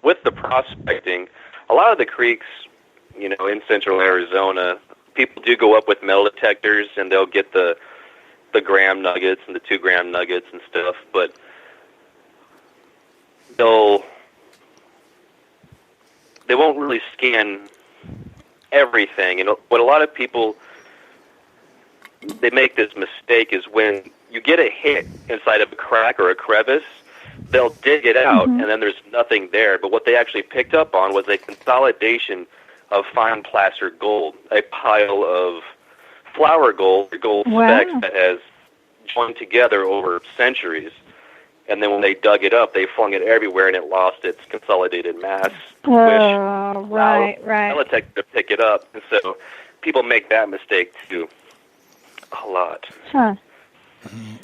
with the prospecting, a lot of the creeks, in central Arizona, people do go up with metal detectors, and they'll get the gram nuggets and the 2 gram nuggets and stuff, but they won't really scan everything. And what a lot of people, they make this mistake is when you get a hit inside of a crack or a crevice, they'll dig it out, and then there's nothing there. But what they actually picked up on was a consolidation of fine placer gold, a pile of flour gold or gold specks that has joined together over centuries. And then when they dug it up, they flung it everywhere, and it lost its consolidated mass. Right. Metal detector to pick it up, and so people make that mistake too, a lot. Huh.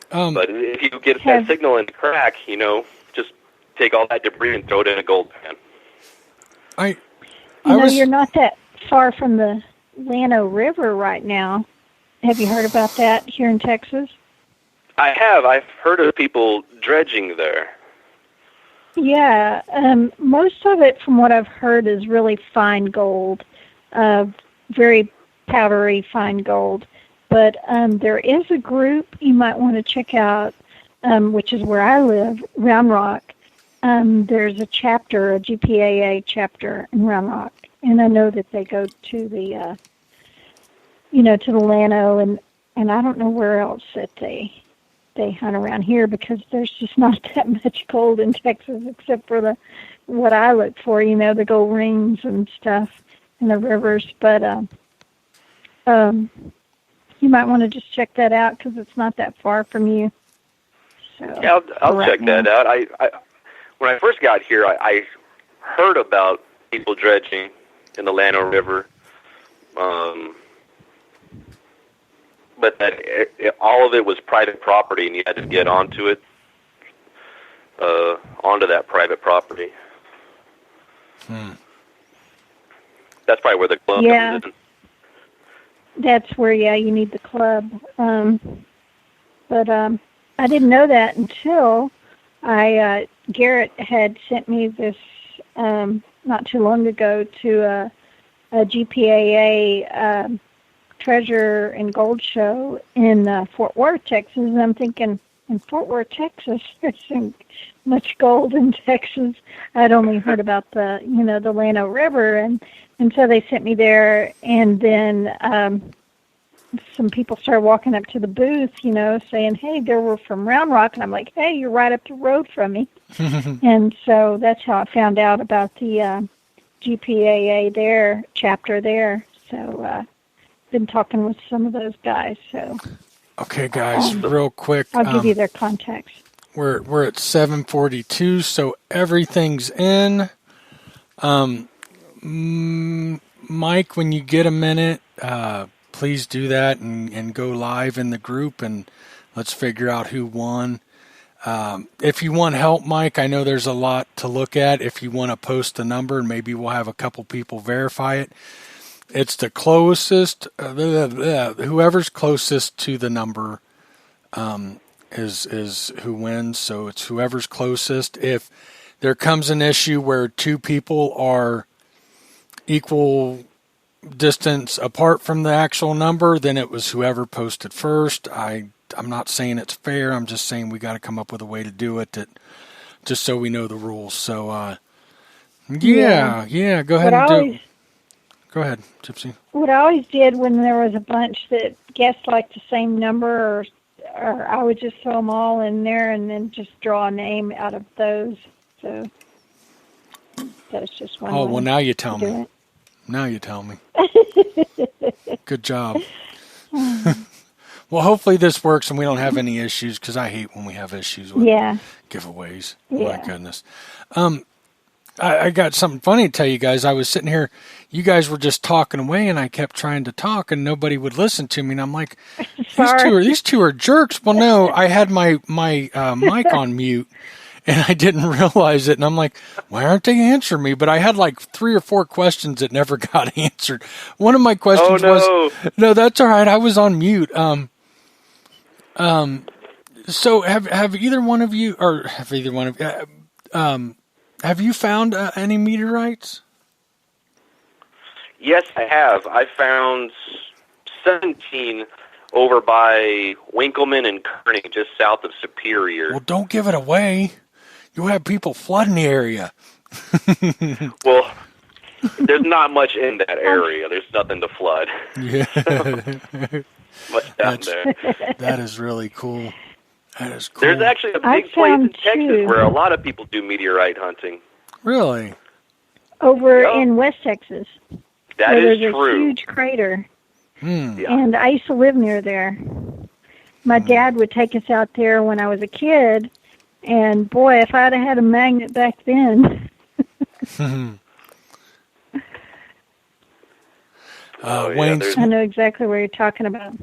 But if you get that signal in the crack, just take all that debris and throw it in a gold pan. You're not that far from the Llano River right now. Have you heard about that here in Texas? I have. I've heard of people dredging there. Yeah, most of it, from what I've heard, is really fine gold, very powdery fine gold. But there is a group you might want to check out, which is where I live, Round Rock. There's a chapter, a GPAA chapter in Round Rock, and I know that they go to the, to the Llano, and I don't know where else that they hunt around here, because there's just not that much gold in Texas except for what I look for, the gold rings and stuff in the rivers. But you might want to just check that out, because it's not that far from you. So yeah, I'll check that out. I when I first got here, I heard about people dredging in the Llano River, but that all of it was private property, and you had to get onto it, onto that private property. That's probably where the club comes in. That's where, you need the club. But I didn't know that until Garrett had sent me this not too long ago to a GPAA treasure and gold show in Fort Worth, Texas. And I'm thinking, in Fort Worth, Texas, there's so much gold in Texas. I'd only heard about the Llano River, and so they sent me there, and then some people started walking up to the booth, saying, hey, they were from Round Rock, and I'm like, hey, you're right up the road from me. And so that's how I found out about the GPAA chapter there. So been talking with some of those guys. So okay, guys, real quick, I'll give you their contacts. We're at 7:42, so everything's in. Mike, when you get a minute, please do that and go live in the group, and let's figure out who won. If you want help, Mike, I know there's a lot to look at. If you want to post the number, and maybe we'll have a couple people verify it. It's the closest, whoever's closest to the number is who wins. So it's whoever's closest. If there comes an issue where two people are equal distance apart from the actual number, then it was whoever posted first. I'm not saying it's fair. I'm just saying we got to come up with a way to do it just so we know the rules. So, go ahead and do it. Go ahead, Gypsy. What I always did when there was a bunch that guessed like the same number, or I would just throw them all in there and then just draw a name out of those. So that's just one way. Oh, well, now you tell me. Now you tell me. Good job. Well, hopefully this works and we don't have any issues, because I hate when we have issues with giveaways. Yeah. My goodness. I got something funny to tell you guys. I was sitting here, you guys were just talking away, and I kept trying to talk, and nobody would listen to me. And I'm like, these two are jerks. Well, no, I had my mic on mute, and I didn't realize it. And I'm like, why aren't they answering me? But I had like 3 or 4 questions that never got answered. One of my questions was, no, that's all right. I was on mute. So have either one of you, have you found any meteorites? Yes, I have. I found 17 over by Winkleman and Kearney, just south of Superior. Well, don't give it away. You'll have people flooding the area. Well, there's not much in that area. There's nothing to flood. Yeah. Much down there. That is really cool. That is cool. There's actually a big place in Texas where a lot of people do meteorite hunting. Really? Over in West Texas. That is true. There's a huge crater. Yeah. And I used to live near there. My dad would take us out there when I was a kid, and boy, if I'd have had a magnet back then. Wayne's... I know exactly what you're talking about.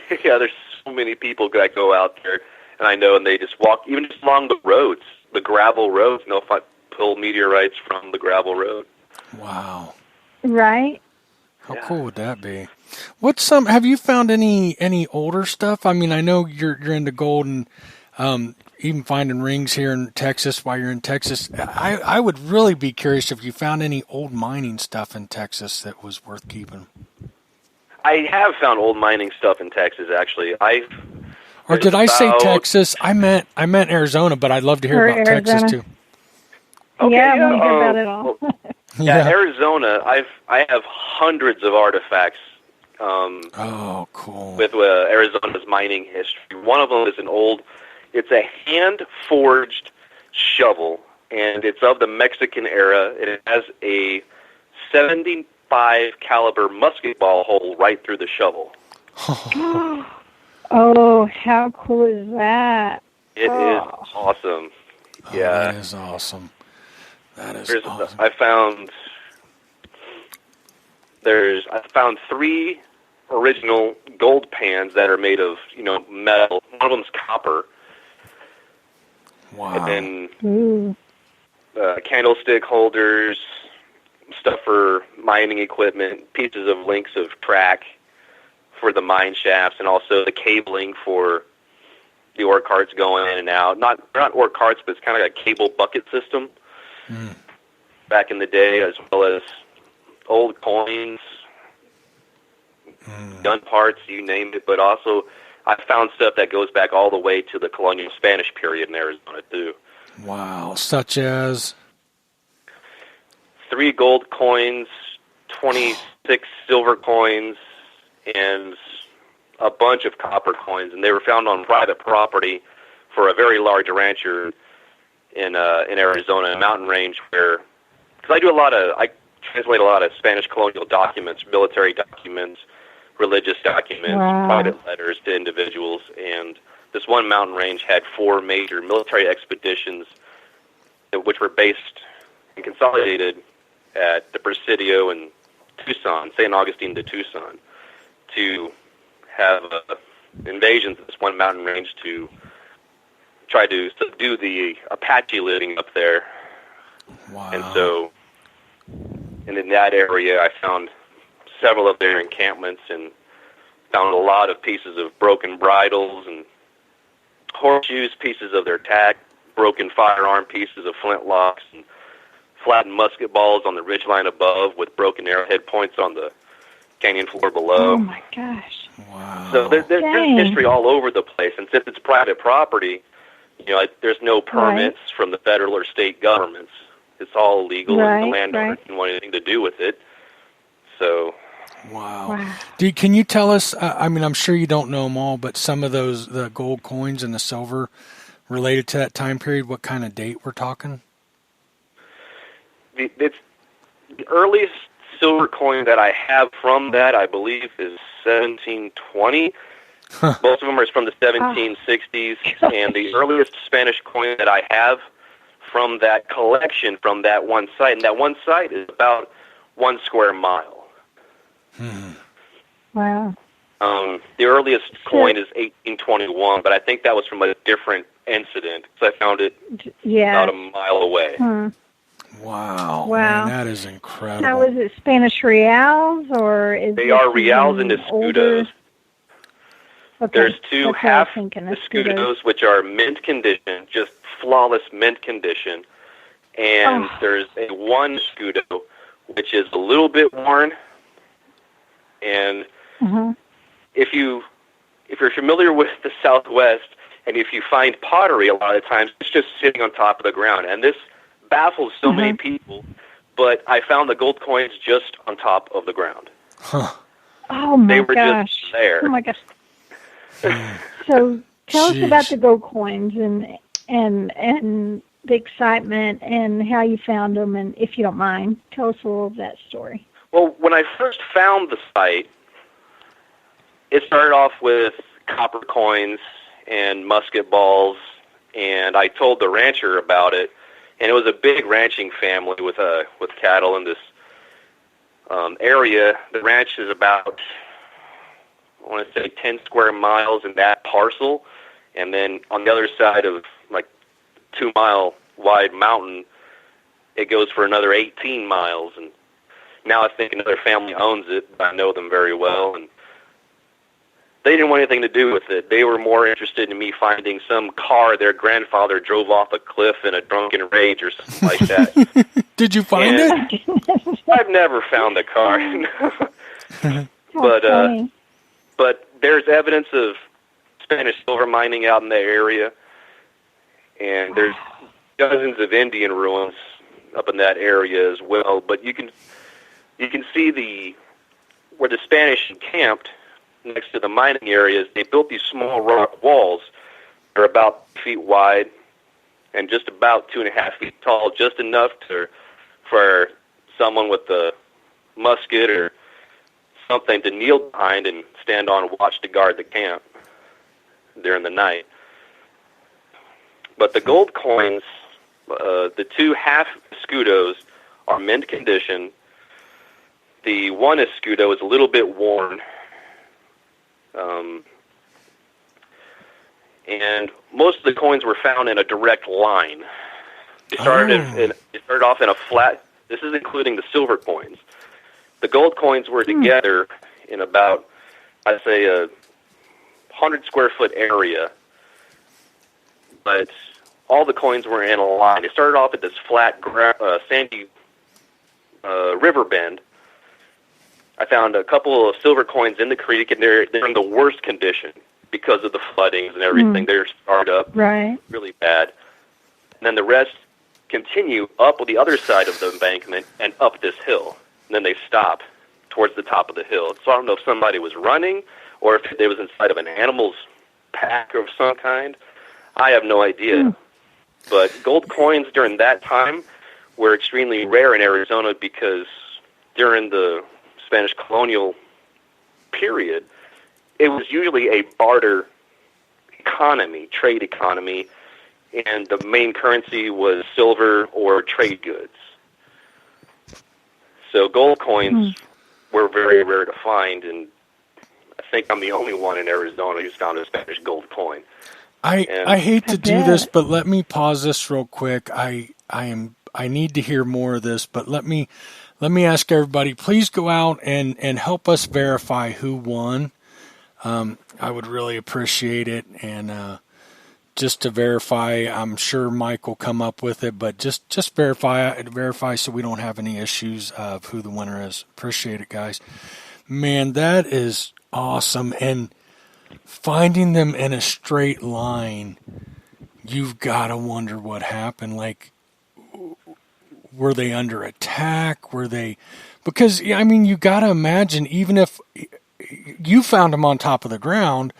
Yeah, there's so many people that go out there, and I know, and they just walk, even just along the roads, the gravel roads, and they'll pull meteorites from the gravel road. Wow. Right? How cool would that be? Have you found any older stuff? I mean, I know you're into gold and even finding rings here in Texas while you're in Texas. I would really be curious if you found any old mining stuff in Texas that was worth keeping. I have found old mining stuff in Texas, actually. Or did I say Texas? I meant Arizona, but I'd love to hear about Arizona. Texas too. Okay, I want to hear about it all. Well, yeah, Arizona. I have hundreds of artifacts. Oh, cool. With Arizona's mining history. One of them is it's a hand-forged shovel, and it's of the Mexican era. It has a 75 caliber musket ball hole right through the shovel. Oh, how cool is that? It is awesome. Yeah, that is awesome. That is awesome. I found 3 original gold pans that are made of, metal. One of them's copper. Wow. And then candlestick holders, stuff for mining equipment, pieces of links of track for the mine shafts, and also the cabling for the ore carts going in and out. Not ore carts, but it's kind of like a cable bucket system back in the day, as well as old coins, gun parts, you name it. But also, I found stuff that goes back all the way to the colonial Spanish period in Arizona, too. Wow, such as? 3 gold coins, 26 silver coins, and a bunch of copper coins. And they were found on private property for a very large rancher in Arizona, a mountain range where... Because I translate a lot of Spanish colonial documents, military documents, religious documents, private letters to individuals, and this one mountain range had 4 major military expeditions which were based and consolidated at the Presidio in Tucson, St. Augustine to Tucson, to have invasions of this one mountain range to try to subdue the Apache living up there. Wow. And in that area, I found several of their encampments and found a lot of pieces of broken bridles and horseshoes, pieces of their tack, broken firearm pieces of flintlocks, and flattened musket balls on the ridgeline above with broken arrowhead points on the canyon floor below. Oh, my gosh. Wow. So there's history all over the place. And since it's private property, there's no permits from the federal or state governments. It's all legal, and the landowner didn't want anything to do with it. So... Wow. Can you tell us, I'm sure you don't know them all, but some of the gold coins and the silver related to that time period, what kind of date we're talking? The earliest silver coin that I have from that, I believe, is 1720. Most of them are from the 1760s, and the earliest Spanish coin that I have from that collection, from that one site, and that one site is about 1 square mile. Wow. The earliest coin is 1821, but I think that was from a different incident, because I found it about a mile away. Wow. Man, that is incredible. Now, is it Spanish reals, or is they are reals and escudos? Okay. There's 2 half escudos, which are mint condition, just flawless mint condition, and there's a 1 escudo, which is a little bit worn. And if you're familiar with the Southwest, and if you find pottery, a lot of times it's just sitting on top of the ground. And this baffles so many people, but I found the gold coins just on top of the ground. Huh. Oh my They were gosh! just there. Oh my gosh! So tell us about the gold coins and the excitement and how you found them, and if you don't mind, tell us a little of that story. Well, when I first found the site, it started off with copper coins and musket balls, and I told the rancher about it, and it was a big ranching family with cattle in this area. The ranch is about, I want to say, 10 square miles in that parcel, and then on the other side of like 2-mile wide mountain, it goes for another 18 miles, and Now I think another family owns it, but I know them very well, and they didn't want anything to do with it. They were more interested in me finding some car their grandfather drove off a cliff in a drunken rage or something like that. Did you find it? I've never found the car. But there's evidence of Spanish silver mining out in that area, and there's dozens of Indian ruins up in that area as well. But you can see where the Spanish encamped next to the mining areas. They built these small rock walls. They're about feet wide and just about 2.5 feet tall, just enough for someone with a musket or something to kneel behind and stand on watch to guard the camp during the night. But the gold coins, the 2 half escudos, are mint condition. The 1 escudo is a little bit worn. And most of the coins were found in a direct line. They started off in a flat. This is including the silver coins. The gold coins were together in about, I'd say, a 100 square foot area. But all the coins were in a line. They started off at this flat, sandy river bend. I found a couple of silver coins in the creek, and they're in the worst condition because of the floodings and everything. They're scarred up really bad. And then the rest continue up the other side of the embankment and up this hill. And then they stop towards the top of the hill. So I don't know if somebody was running or if they was inside of an animal's pack of some kind. I have no idea. But gold coins during that time were extremely rare in Arizona because during the Spanish colonial period, it was usually a barter economy, trade economy, and the main currency was silver or trade goods. So gold coins were very rare to find, and I think I'm the only one in Arizona who's found a Spanish gold coin. I hate to do this, but let me pause this real quick. I need to hear more of this, but let me ask everybody, please go out and help us verify who won. I would really appreciate it. And just to verify, I'm sure Mike will come up with it, but just verify so we don't have any issues of who the winner is. Appreciate it, guys. Man, that is awesome. And finding them in a straight line, you've got to wonder what happened. Like, were they under attack? Because, I mean, you got to imagine, even if you found them on top of the ground,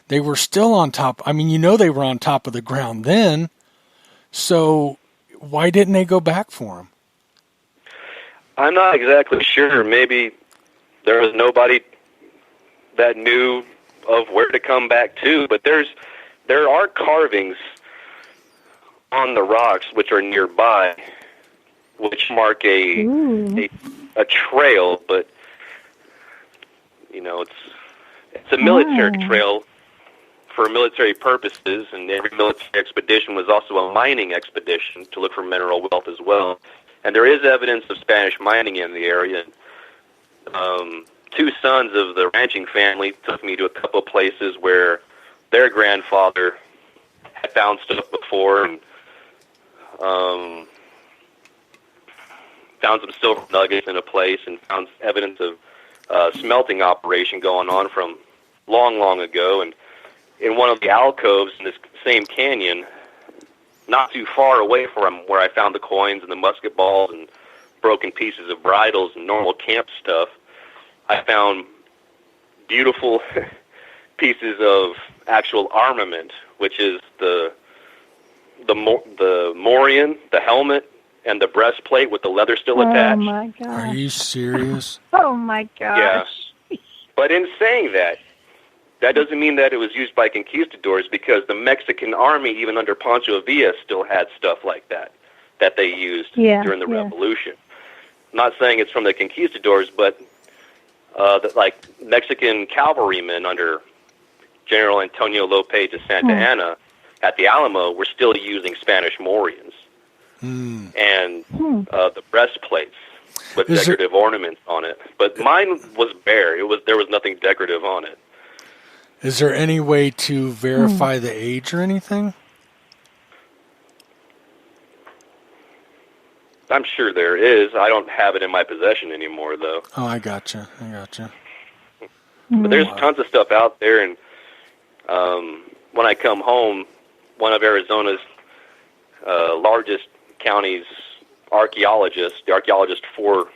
they were still on top. I mean, they were on top of the ground then. So why didn't they go back for them? I'm not exactly sure. Maybe there was nobody that knew of where to come back to, but there are carvings on the rocks which are nearby, which mark a trail, but it's a military trail for military purposes, and every military expedition was also a mining expedition to look for mineral wealth as well. And there is evidence of Spanish mining in the area. 2 sons of the ranching family took me to a couple of places where their grandfather had found stuff before, and found some silver nuggets in a place, and found evidence of smelting operation going on from long, long ago. And in one of the alcoves in this same canyon, not too far away from where I found the coins and the musket balls and broken pieces of bridles and normal camp stuff, I found beautiful pieces of actual armament, which is the morion, the helmet, and the breastplate with the leather still attached. Oh, my gosh. Are you serious? Oh, my gosh. Yeah. But in saying that doesn't mean that it was used by conquistadors, because the Mexican army, even under Pancho Villa, still had stuff like that they used during the Revolution. I'm not saying it's from the conquistadors, but like Mexican cavalrymen under General Antonio Lopez de Santa Anna at the Alamo were still using Spanish morions. And the breastplates. with decorative ornaments on it. But mine was bare. There was nothing decorative on it. Is there any way to verify the age or anything? I'm sure there is. I don't have it in my possession anymore, though. Oh, I gotcha. But there's tons of stuff out there, and when I come home, one of Arizona's largest counties archaeologists, the archaeologist for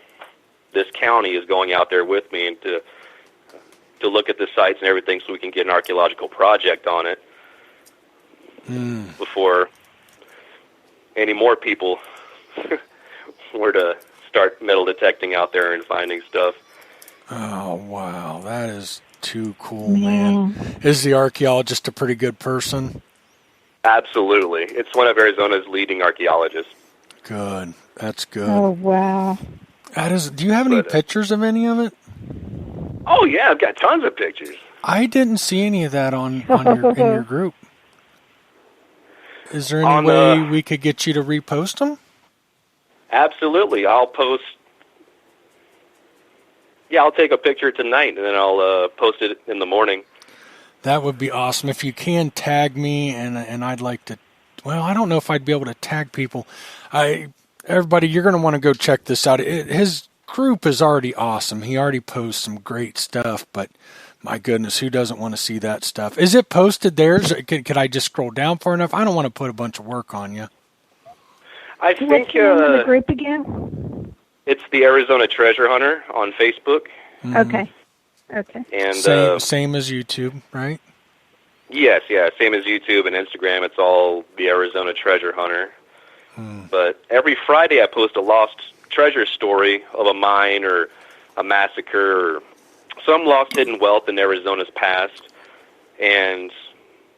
this county, is going out there with me and to look at the sites and everything so we can get an archaeological project on it before any more people were to start metal detecting out there and finding stuff. Oh, wow. That is too cool, man. Is the archaeologist a pretty good person? Absolutely. It's one of Arizona's leading archaeologists. Good. That's good. Oh, wow. Do you have any pictures of any of it? Oh, yeah. I've got tons of pictures. I didn't see any of that in your group. Is there any way we could get you to repost them? Absolutely. I'll post. Yeah, I'll take a picture tonight, and then I'll post it in the morning. That would be awesome. If you can tag me, and I'd like to. Well, I don't know if I'd be able to tag people. Everybody, you're going to want to go check this out. His group is already awesome. He already posts some great stuff, but my goodness, who doesn't want to see that stuff? Is it posted there? Could I just scroll down far enough? I don't want to put a bunch of work on you. I think what's the name of the group again? It's the Arizona Treasure Hunter on Facebook. Okay. And same as YouTube, right? Yes, yeah, same as YouTube and Instagram. It's all the Arizona Treasure Hunter. But every Friday I post a lost treasure story of a mine or a massacre or some lost hidden wealth in Arizona's past. And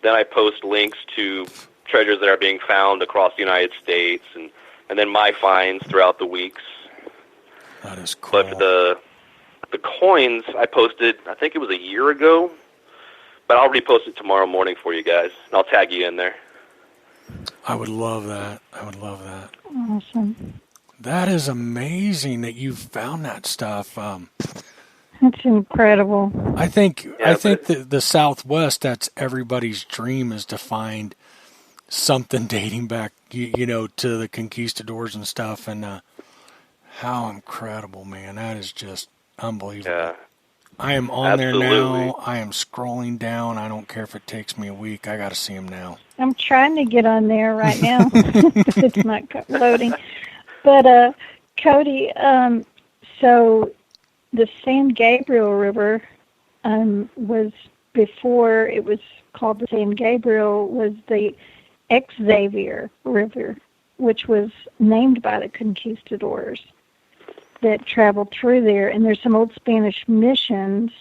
then I post links to treasures that are being found across the United States and then my finds throughout the weeks. That is cool. But the coins I posted, I think it was a year ago, but I'll repost it tomorrow morning for you guys, and I'll tag you in there. I would love that. Awesome. That is amazing that you found that stuff. That's incredible. I think the Southwest, that's everybody's dream, is to find something dating back, to the conquistadors and stuff. And how incredible, man! That is just unbelievable. Yeah. I am on there now. I am scrolling down. I don't care if it takes me a week. I got to see them now. I'm trying to get on there right now. It's not loading. But, Cody, so the San Gabriel River was, before it was called the San Gabriel, was the Xavier River, which was named by the conquistadors that traveled through there. And there's some old Spanish missions,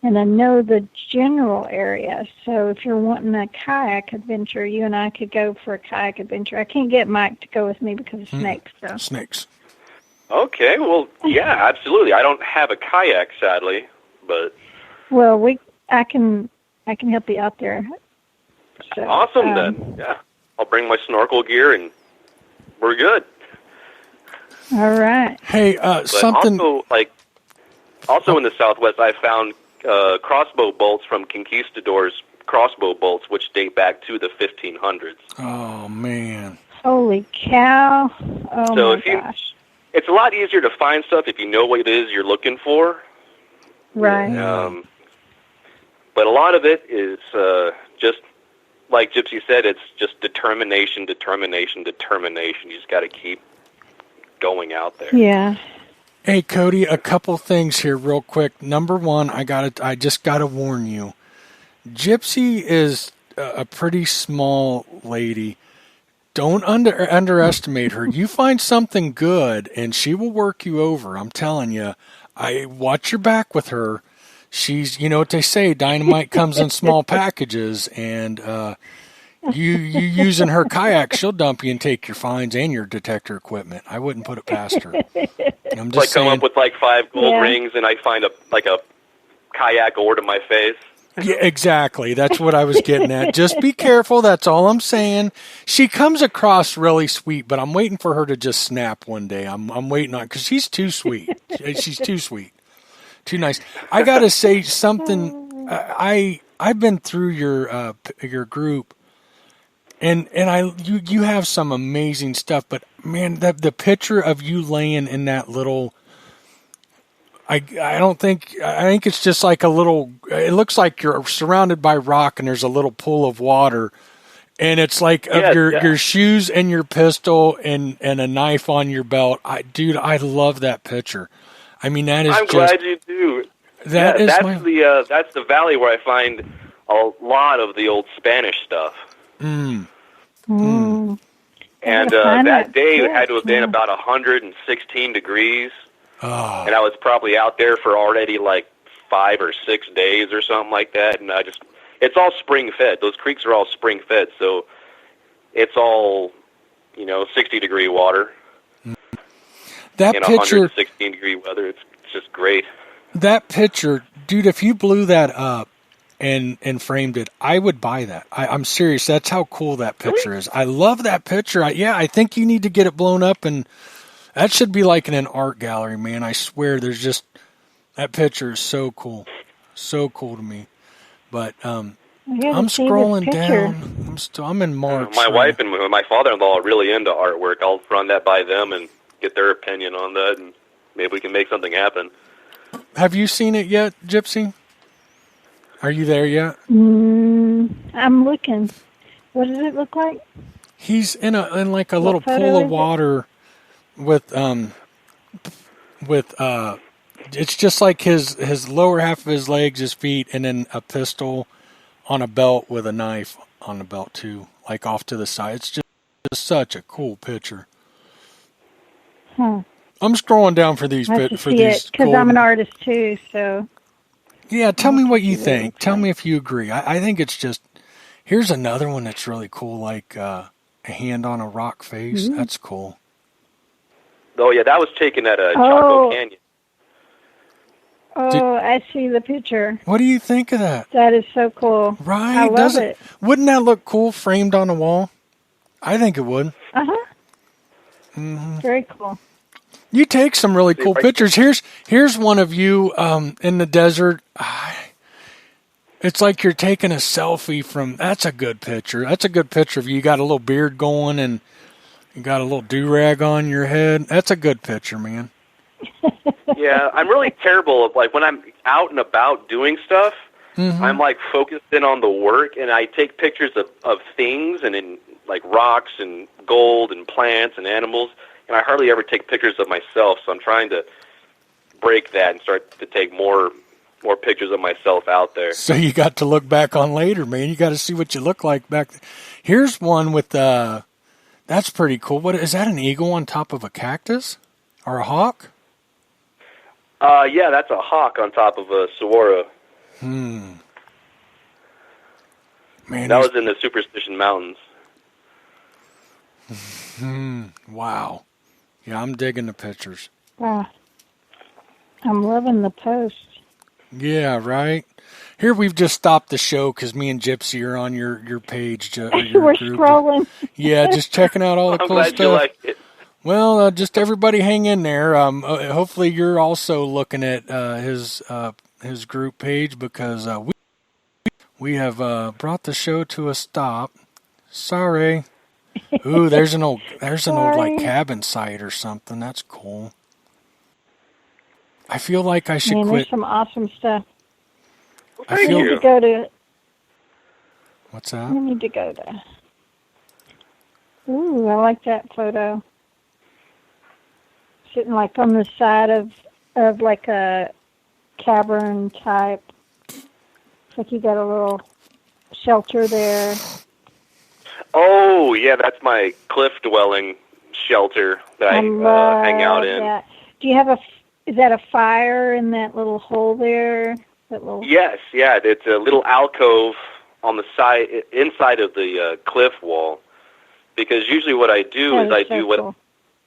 and I know the general area. So if you're wanting a kayak adventure, you and I could go for a kayak adventure. I can't get Mike to go with me because of snakes. So. Snakes. Okay, well, yeah, absolutely. I don't have a kayak, sadly, but... Well, I can help you out there. So, awesome, then. Yeah. I'll bring my snorkel gear, and we're good. All right. Hey, something... Also in the Southwest, I found crossbow bolts from conquistadors' crossbow bolts, which date back to the 1500s. Oh, man. Holy cow. Oh, my gosh. It's a lot easier to find stuff if you know what it is you're looking for. Right. But a lot of it is just, like Gypsy said, it's just determination. You just got to keep going out there. Yeah. Hey, Cody, a couple things here real quick. Number one, I just got to warn you. Gypsy is a pretty small lady. Don't underestimate her. You find something good, and she will work you over. I'm telling you. I watch your back with her. She's, you know what they say, dynamite comes in small packages, and you using her kayak, she'll dump you and take your finds and your detector equipment. I wouldn't put it past her. I'm just come saying, up with 5 gold rings, and I find a kayak ore to my face. Yeah, exactly. That's what I was getting at. Just be careful. That's all I'm saying. She comes across really sweet, but I'm waiting for her to just snap one day. I'm waiting on, because she's too sweet. She's too sweet. Too nice. I got to say something. I've been through your group, and you have some amazing stuff. But man, the picture of you laying in that little, I think it's just like a little. It looks like you're surrounded by rock, and there's a little pool of water, and it's like your shoes and your pistol and a knife on your belt. Dude, I love that picture. I mean, that is. I'm glad you do. That's the valley where I find a lot of the old Spanish stuff. And that day it had to have been about 116 degrees. Oh. And I was probably out there for already like 5 or 6 days or something like that. And it's all spring fed. Those creeks are all spring fed. So it's all, 60 degree water. That in picture, 116 degree weather. It's just great. That picture, dude, if you blew that up and framed it, I would buy that. I'm serious. That's how cool that picture is. I love that picture. I think you need to get it blown up, and that should be like in an art gallery, man. I swear, that picture is so cool. So cool to me. But I'm scrolling down. I'm in March. My wife and my father-in-law are really into artwork. I'll run that by them and get their opinion on that, and maybe we can make something happen. Have you seen it yet, Gypsy? Are you there yet? I'm looking. What does it look like? He's in like a little pool of water with it's just like his lower half of his legs, his feet, and then a pistol on a belt with a knife on the belt too, like off to the side. It's just such a cool picture. I'm scrolling down for these because I'm an artist too. So yeah, tell me what you think. Tell me if you agree. I think it's just. Here's another one that's really cool, like a hand on a rock face. Mm-hmm. That's cool. Oh yeah, that was taken at Chaco Canyon. I see the picture. What do you think of that? That is so cool. Right? I love it. Wouldn't that look cool framed on a wall? I think it would. Mm-hmm. Very cool. You take some really cool pictures. Here's one of you in the desert. It's like you're taking a selfie from. That's a good picture. That's a good picture of you. You got a little beard going and you got a little do-rag on your head. That's a good picture, man. Yeah, I'm really terrible of, like, when I'm out and about doing stuff, I'm, like, focused in on the work, and I take pictures of things and in, like, rocks and gold and plants and animals, and I hardly ever take pictures of myself, so I'm trying to break that and start to take more pictures of myself out there. So you got to look back on later, man. You got to see what you look like back there. Here's one with, that's pretty cool. What is that, an eagle on top of a cactus? Or a hawk? Yeah, that's a hawk on top of a saguaro. Man, that was in the Superstition Mountains. Wow. Yeah, I'm digging the pictures. Wow. I'm loving the post. Yeah, right. Here we've just stopped the show because me and Gypsy are on your page. We're scrolling. Yeah, just checking out all the cool stuff. I'm glad you liked it. Well, just everybody hang in there. Hopefully you're also looking at his group page because we have brought the show to a stop. Sorry. Ooh, there's an old like cabin site or something. That's cool. I feel like I should quit. There's some awesome stuff. I need to go to. What's that? I need to go to. Ooh, I like that photo. Sitting like on the side of like a cavern type. It's like you got a little shelter there. Oh, yeah, that's my cliff dwelling shelter that I hang out in. That. Do you have is that a fire in that little hole there? Yes, yeah, it's a little alcove on the side, inside of the cliff wall. Because usually what I do is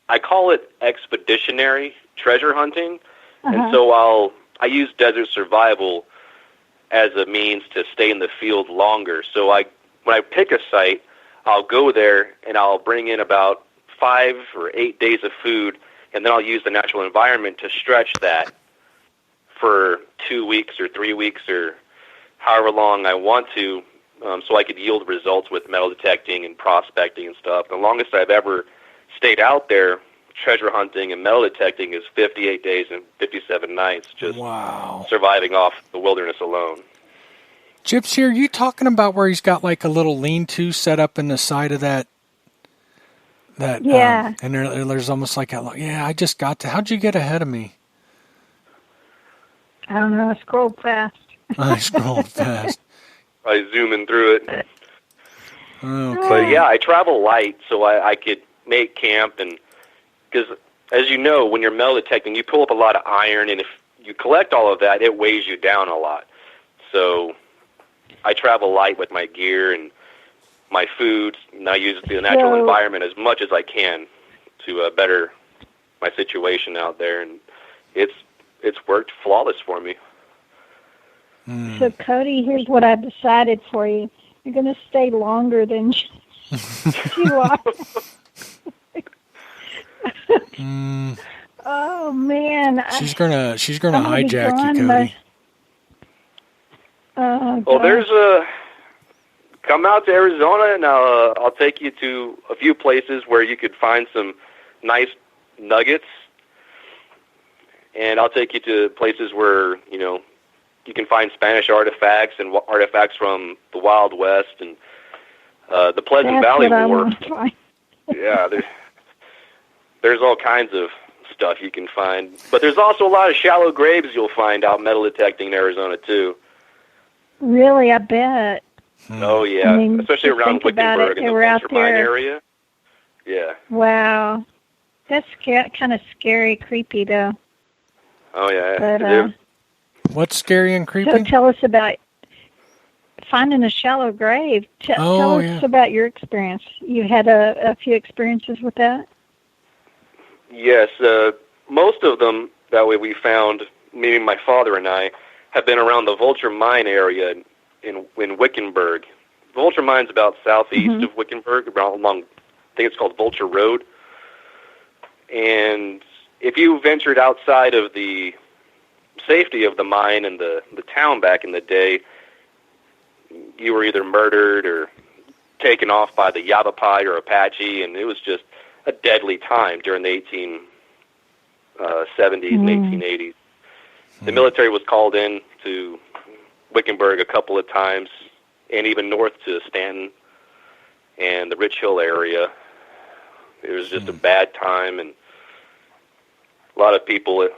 I call it expeditionary treasure hunting. And so I use desert survival as a means to stay in the field longer. So when I pick a site, I'll go there and I'll bring in about 5 or 8 days of food, and then I'll use the natural environment to stretch that for 2 weeks or 3 weeks or however long I want to, so I could yield results with metal detecting and prospecting and stuff. The longest I've ever stayed out there treasure hunting and metal detecting is 58 days and 57 nights, just surviving off the wilderness alone. Gypsy, are you talking about where he's got like a little lean-to set up in the side of that? Yeah. And there's almost like I just got to. How'd you get ahead of me? I don't know. I scrolled fast. I scrolled fast. I zooming through it. Okay. But yeah, I travel light, so I could make camp, and because as you know, when you're metal detecting, you pull up a lot of iron, and if you collect all of that, it weighs you down a lot. So I travel light with my gear and my food, and I use the natural environment as much as I can to better my situation out there, and it's worked flawless for me. So, Cody, here's what I've decided for you. You're going to stay longer than you are. Oh, man. She's gonna hijack you, Cody. Well, there's come out to Arizona, and I'll take you to a few places where you could find some nice nuggets, and I'll take you to places where you can find Spanish artifacts and artifacts from the Wild West and the Pleasant Valley War. Yeah, there's all kinds of stuff you can find, but there's also a lot of shallow graves you'll find out metal detecting in Arizona too. Really, I bet. Oh yeah, especially around Wickenburg and the Vulture Mine area. Yeah. Wow, that's kind of scary, creepy though. Oh yeah. But, what's scary and creepy? So tell us about finding a shallow grave. Tell us about your experience. You had a few experiences with that? Yes, most of them that way we found, meaning my father and I, have been around the Vulture Mine area in Wickenburg. Vulture Mine's about southeast of Wickenburg, along, I think it's called Vulture Road. And if you ventured outside of the safety of the mine and the town back in the day, you were either murdered or taken off by the Yavapai or Apache, and it was just a deadly time during the 1870s and 1880s. The military was called in to Wickenburg a couple of times, and even north to Stanton and the Rich Hill area. It was just a bad time, and a lot of people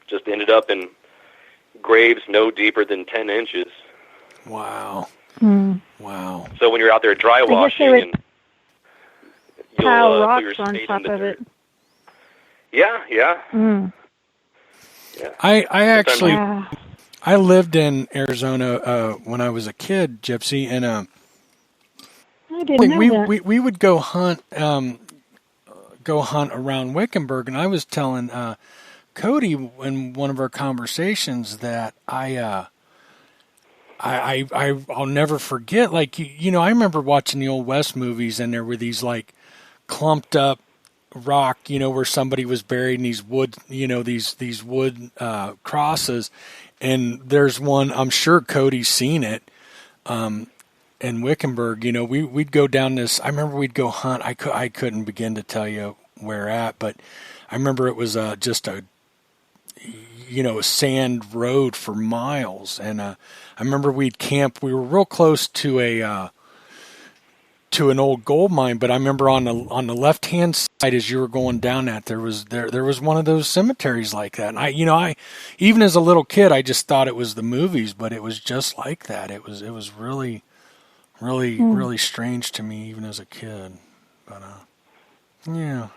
just ended up in graves no deeper than 10 inches. Wow. Wow. So when you're out there dry washing, and pile rocks on top of it. Yeah. Yeah. I actually I lived in Arizona when I was a kid, Gypsy, and I didn't know that. we would go hunt around Wickenburg, and I was telling Cody in one of our conversations that I'll never forget. Like I remember watching the old West movies, and there were these like clumped up rock, where somebody was buried in these wood, these wood crosses. And there's one, I'm sure Cody's seen it, in Wickenburg. We'd go down this, I remember we'd go hunt. I couldn't begin to tell you where at, but I remember it was just a sand road for miles. And I remember we'd camp, we were real close to an old gold mine, but I remember on the left hand side as you were going down that there was one of those cemeteries like that. And I even as a little kid I just thought it was the movies, but it was just like that. It was really really strange to me even as a kid. But yeah.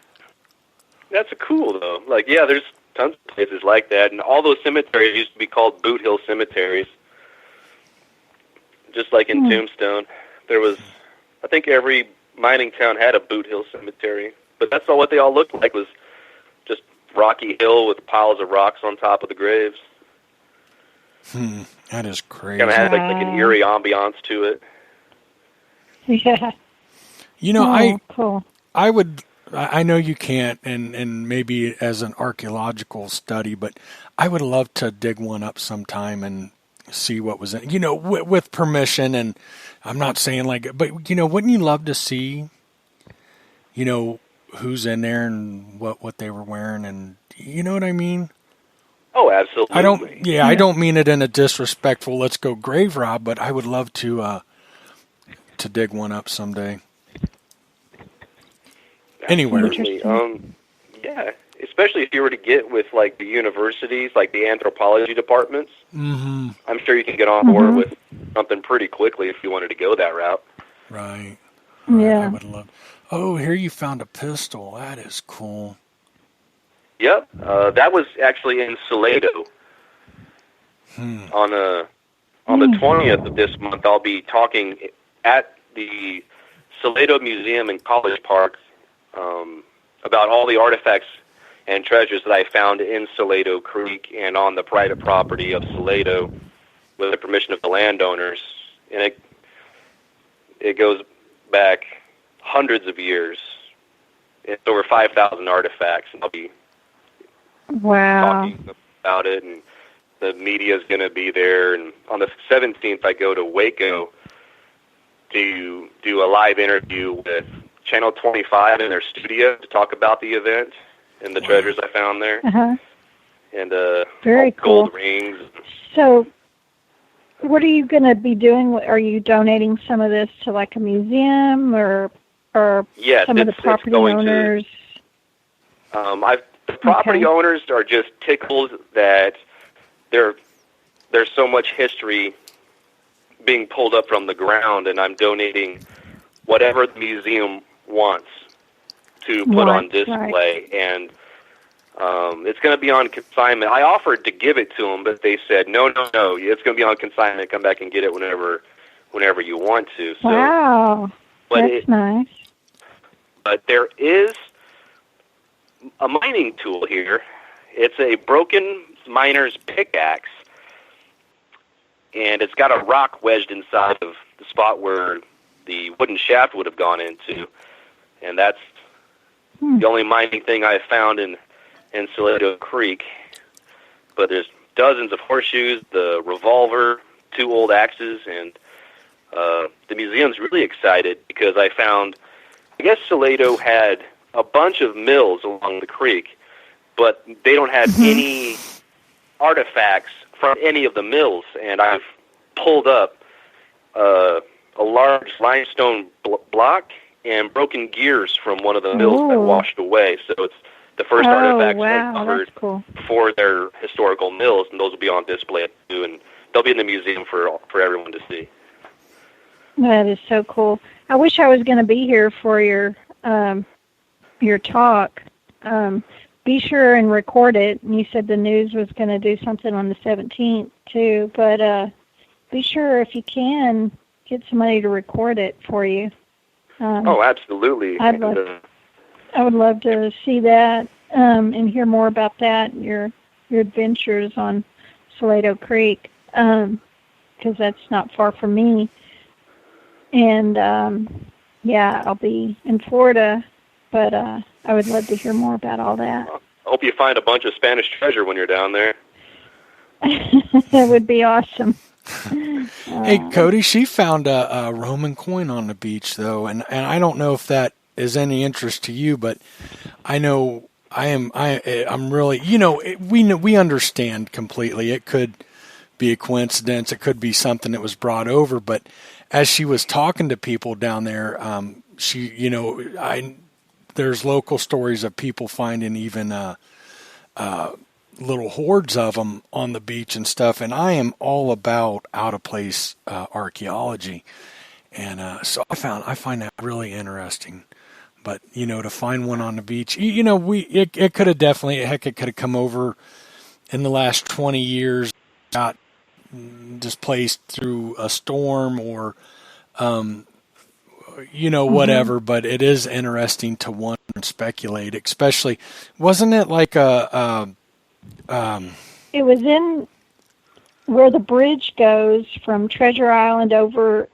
That's cool though. Like there's tons of places like that, and all those cemeteries used to be called boot hill cemeteries. Just like in Tombstone, there was, I think every mining town had a boot hill cemetery, but that's all what they all looked like, was just rocky hill with piles of rocks on top of the graves. That is crazy. Kind of has like an eerie ambiance to it. Yeah. You know, cool. I know you can't, and maybe as an archaeological study, but I would love to dig one up sometime and see what was in, with permission. And I'm not saying but wouldn't you love to see, who's in there and what they were wearing, and you know what I mean? Oh, absolutely. I don't mean it in a disrespectful, let's go grave rob, but I would love to dig one up someday. Anywhere. Yeah, especially if you were to get with like the universities, like the anthropology departments. Mm-hmm. I'm sure you can get on board with something pretty quickly if you wanted to go that route. Right. Yeah. I would love. Oh, here you found a pistol. That is cool. Yep, that was actually in Salado. On the 20th of this month, I'll be talking at the Salado Museum in College Park about all the artifacts and treasures that I found in Salado Creek and on the private property of Salado with the permission of the landowners. And it goes back hundreds of years. It's over 5,000 artifacts, and I'll be talking about it, and the media is going to be there. And on the 17th, I go to Waco to do a live interview with Channel 25 in their studio to talk about the event and the treasures I found there. And very cool. Gold rings. So, what are you going to be doing? Are you donating some of this to like a museum or yes, some of the property owners? The property owners are just tickled that there's so much history being pulled up from the ground, and I'm donating whatever the museum wants to put on display. And it's going to be on consignment. I offered to give it to them, but they said, no, it's going to be on consignment. Come back and get it whenever you want to. So, wow, that's nice. But there is a mining tool here. It's a broken miner's pickaxe, and it's got a rock wedged inside of the spot where the wooden shaft would have gone into, and that's the only mining thing I found in Salado Creek. But there's dozens of horseshoes, the revolver, 2 old axes, and the museum's really excited because I guess Salado had a bunch of mills along the creek, but they don't have any artifacts from any of the mills, and I've pulled up a large limestone block and broken gears from one of the mills that washed away. So it's the first artifacts uncovered for their historical mills, and those will be on display too, and they'll be in the museum for everyone to see. That is so cool. I wish I was going to be here for your talk. Be sure and record it. And you said the news was going to do something on the 17th too, but be sure if you can get somebody to record it for you. Absolutely. I would love to see that and hear more about that, your adventures on Salado Creek, because that's not far from me. And I'll be in Florida, but I would love to hear more about all that. I hope you find a bunch of Spanish treasure when you're down there. That would be awesome. Hey, Cody, she found a Roman coin on the beach, though, and I don't know if that is any interest to you, but I know I'm really, we understand completely. It could be a coincidence. It could be something that was brought over, but as she was talking to people down there, there's local stories of people finding even little hordes of them on the beach and stuff. And I am all about out of place archaeology, and so I find that really interesting. But to find one on the beach, it could have definitely, it could have come over in the last 20 years, got displaced through a storm or whatever, but it is interesting to wonder and speculate, especially, wasn't it like it was where the bridge goes from Treasure Island over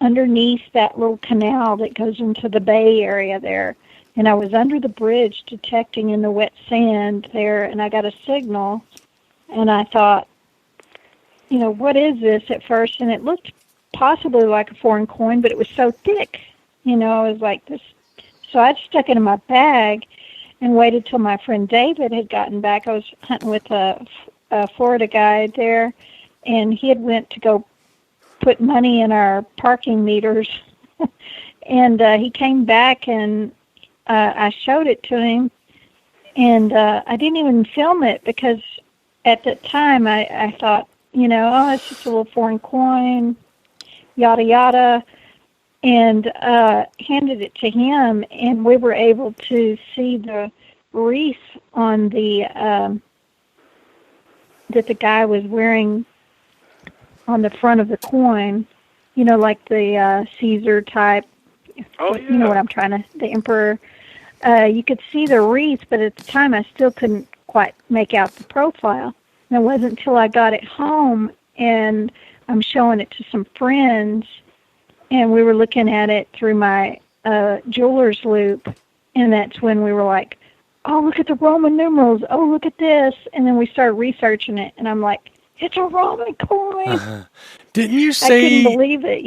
underneath that little canal that goes into the bay area there. And I was under the bridge detecting in the wet sand there, and I got a signal, and I thought, what is this at first? And it looked possibly like a foreign coin, but it was so thick. I was like this. So I stuck it in my bag and waited till my friend David had gotten back. I was hunting with a Florida guy there, and he had went to go put money in our parking meters. And he came back, and I showed it to him, and I didn't even film it because at that time I thought, it's just a little foreign coin, yada, yada, and handed it to him, and we were able to see the wreath on the that the guy was wearing on the front of the coin, like the Caesar type. Oh, yeah. You know what I'm the emperor. You could see the wreath, but at the time I still couldn't quite make out the profile. And it wasn't until I got it home and I'm showing it to some friends, and we were looking at it through my jeweler's loop, and that's when we were like, oh, look at the Roman numerals. Oh, look at this. And then we started researching it, and I'm like, it's a Roman coin. Didn't you say? I couldn't believe it,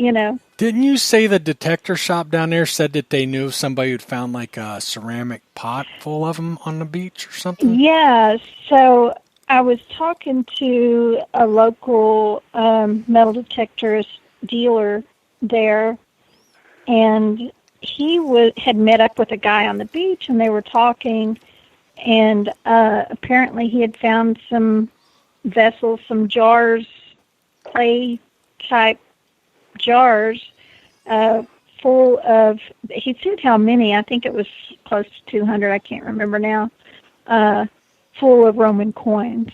Didn't you say the detector shop down there said that they knew somebody who'd found like a ceramic pot full of them on the beach or something? Yeah. So I was talking to a local metal detectorist dealer there, and he had met up with a guy on the beach, and they were talking, and apparently he had found some vessels, some jars, clay type jars, full of, he said how many, I think it was close to 200, I can't remember now, full of Roman coins.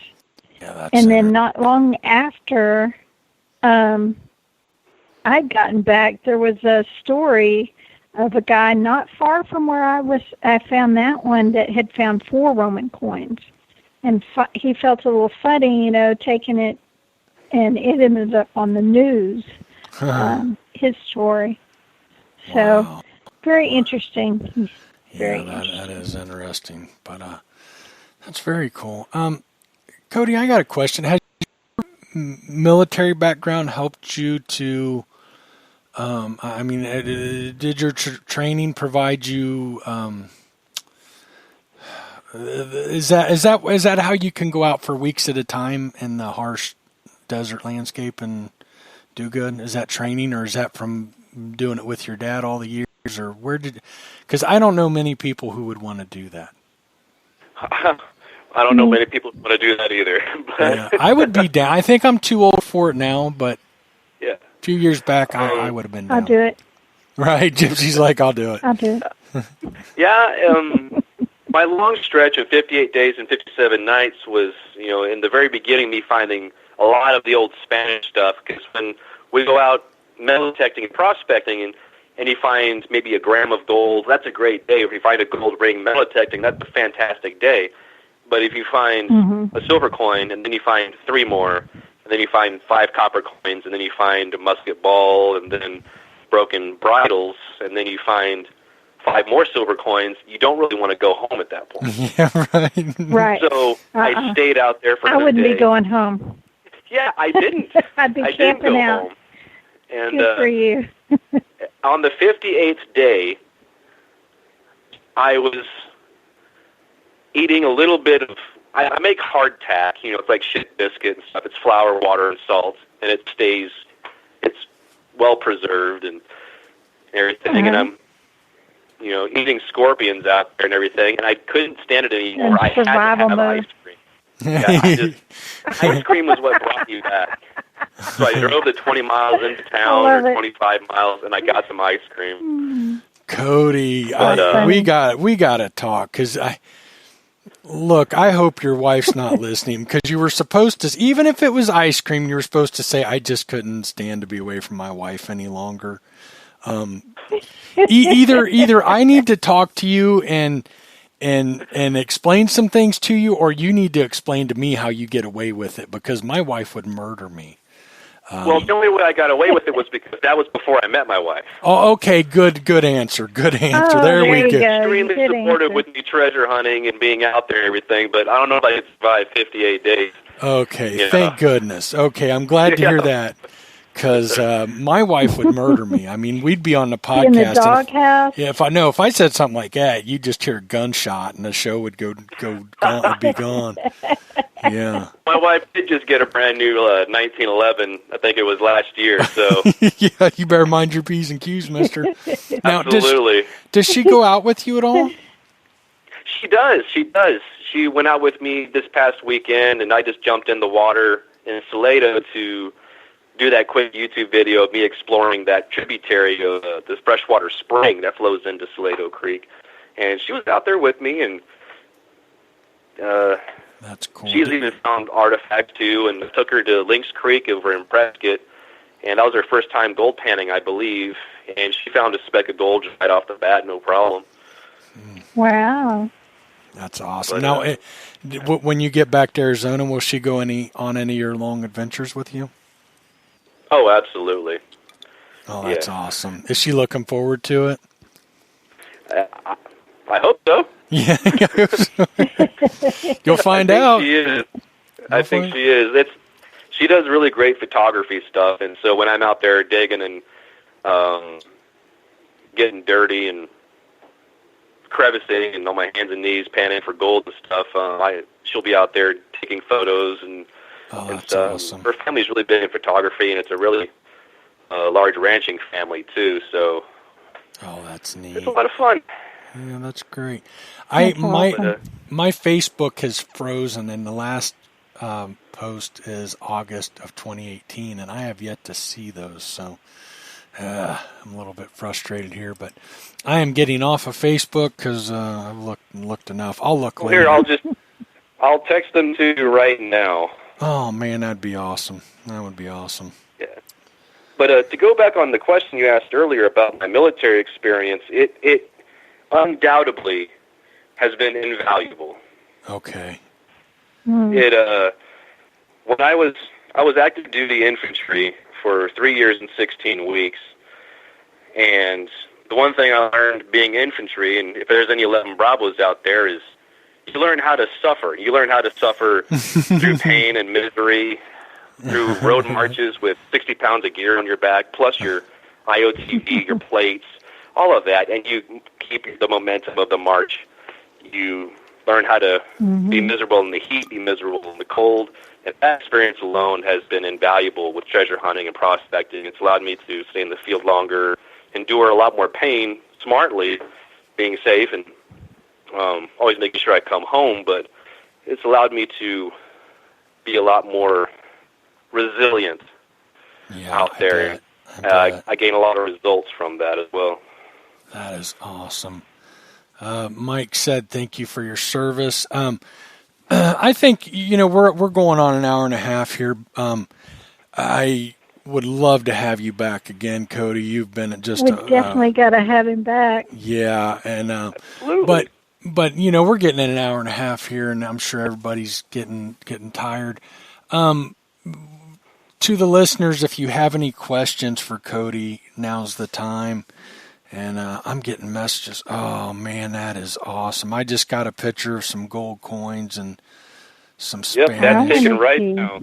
Yeah, and then not long after I'd gotten back, there was a story of a guy not far from where I found that one that had found 4 Roman coins. And he felt a little funny, taking it, and it ended up on the news, his story. So, wow. Very interesting. That is interesting. But that's very cool. Cody, I got a question. Has your military background helped you to, did your training provide you, is that how you can go out for weeks at a time in the harsh desert landscape and do good? Is that training, or is that from doing it with your dad all the years, or because I don't know many people who would want to do that. I don't know many people who want to do that either. But yeah, I would be down. I think I'm too old for it now, but yeah, a few years back I would have been down. I'll do it. Right, Gypsy's like, I'll do it. I'll do it. Yeah, my long stretch of 58 days and 57 nights was, in the very beginning, me finding a lot of the old Spanish stuff, because when we go out metal detecting and prospecting and you find maybe a gram of gold, that's a great day. If you find a gold ring metal detecting, that's a fantastic day. But if you find a silver coin, and then you find 3 more, and then you find 5 copper coins, and then you find a musket ball, and then broken bridles, and then you find 5 more silver coins, you don't really want to go home at that point. Yeah, right. Right. So I stayed out there for another I wouldn't day. be going home. Yeah, I didn't. I'd be I didn't camping go out. home. And Good for you. on the 58th day, I was eating a little bit of, I make hardtack, it's like shit biscuit and stuff. It's flour, water, and salt, and it's well preserved and everything. And I'm, eating scorpions out there and everything, and I couldn't stand it anymore. I had to have ice cream. Yeah, ice cream was what brought me back. So I drove the 20 miles into town, or 25 miles, and I got some ice cream. Cody, we got to talk, because I hope your wife's not listening, because you were supposed to, even if it was ice cream, you were supposed to say, I just couldn't stand to be away from my wife any longer. Either I need to talk to you and and explain some things to you, or you need to explain to me how you get away with it, because my wife would murder me. Well, the only way I got away with it was because that was before I met my wife. Oh, okay, good answer. Good answer. There we go. Extremely supportive with me treasure hunting and being out there and everything, but I don't know if I could survive 58 days. Okay, thank goodness. Okay, I'm glad to hear that, because my wife would murder me. I mean, we'd be on the podcast. In the doghouse? Yeah, if I said something like that, you'd just hear a gunshot and the show would go gone, would be gone. Yeah. My wife did just get a brand new 1911. I think it was last year. So yeah, you better mind your P's and Q's, mister. Now, absolutely. Does she go out with you at all? She does. She went out with me this past weekend, and I just jumped in the water in Salado to do that quick YouTube video of me exploring that tributary of this freshwater spring that flows into Salado Creek. And she was out there with me, and that's cool. She's even found artifacts too, and took her to Lynx Creek over in Prescott, and that was her first time gold panning, I believe. And she found a speck of gold just right off the bat, no problem. Wow. That's awesome. Now, when you get back to Arizona, will she go on any of your long adventures with you? Oh, absolutely. Oh, that's awesome. Is she looking forward to it? I hope so. Yeah, you'll find out. She is. I think she is. She does really great photography stuff, and so when I'm out there digging and getting dirty and crevicing and on my hands and knees panning for gold and stuff, she'll be out there taking photos and stuff. Awesome. Her family's really big in photography, and it's a really large ranching family too. So, that's neat. It's a lot of fun. Yeah, that's great. My Facebook has frozen, and the last post is August of 2018, and I have yet to see those. So I'm a little bit frustrated here, but I am getting off of Facebook because I've looked enough. I'll look later. Here, I'll text them to you right now. Oh man, that'd be awesome. That would be awesome. Yeah. But to go back on the question you asked earlier about my military experience, it undoubtedly has been invaluable. Okay. It when I was active duty infantry for 3 years and 16 weeks, and the one thing I learned being infantry, and if there's any 11 Bravos out there, is you learn how to suffer. You learn how to suffer through pain and misery, through road marches with 60 pounds of gear on your back, plus your IOTV, your plates, all of that, and you keep the momentum of the march. You learn how to be miserable in the heat, be miserable in the cold, and that experience alone has been invaluable with treasure hunting and prospecting. It's allowed me to stay in the field longer, endure a lot more pain smartly, being safe, and always making sure I come home, but it's allowed me to be a lot more resilient out there. I gain a lot of results from that as well. That is awesome. Mike said, thank you for your service. I think, we're going on an hour and a half here. I would love to have you back again, Cody. You've been just... We definitely got to have him back. Yeah, and absolutely. But we're getting in an hour and a half here, and I'm sure everybody's getting tired. To the listeners, if you have any questions for Cody, now's the time. And I'm getting messages. Oh, man, that is awesome. I just got a picture of some gold coins and some Spanish. Yep, that's taken right now.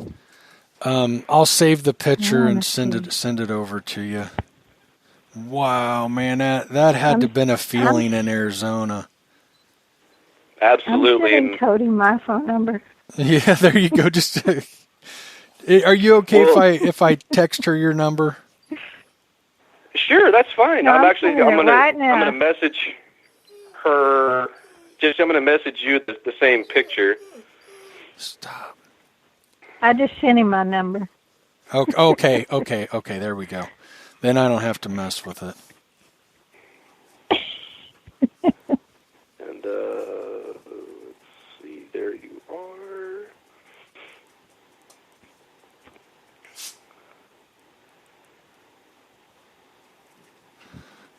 I'll save the picture and send it over to you. Wow, man, that had to have been a feeling in Arizona. Absolutely. I'm Cody my phone number. Yeah, there you go. Just are you okay if I text her your number? Sure, that's fine. No, I'm gonna message her. I'm gonna message you the same picture. Stop. I just sent him my number. Okay. There we go. Then I don't have to mess with it. And let's see. There you are.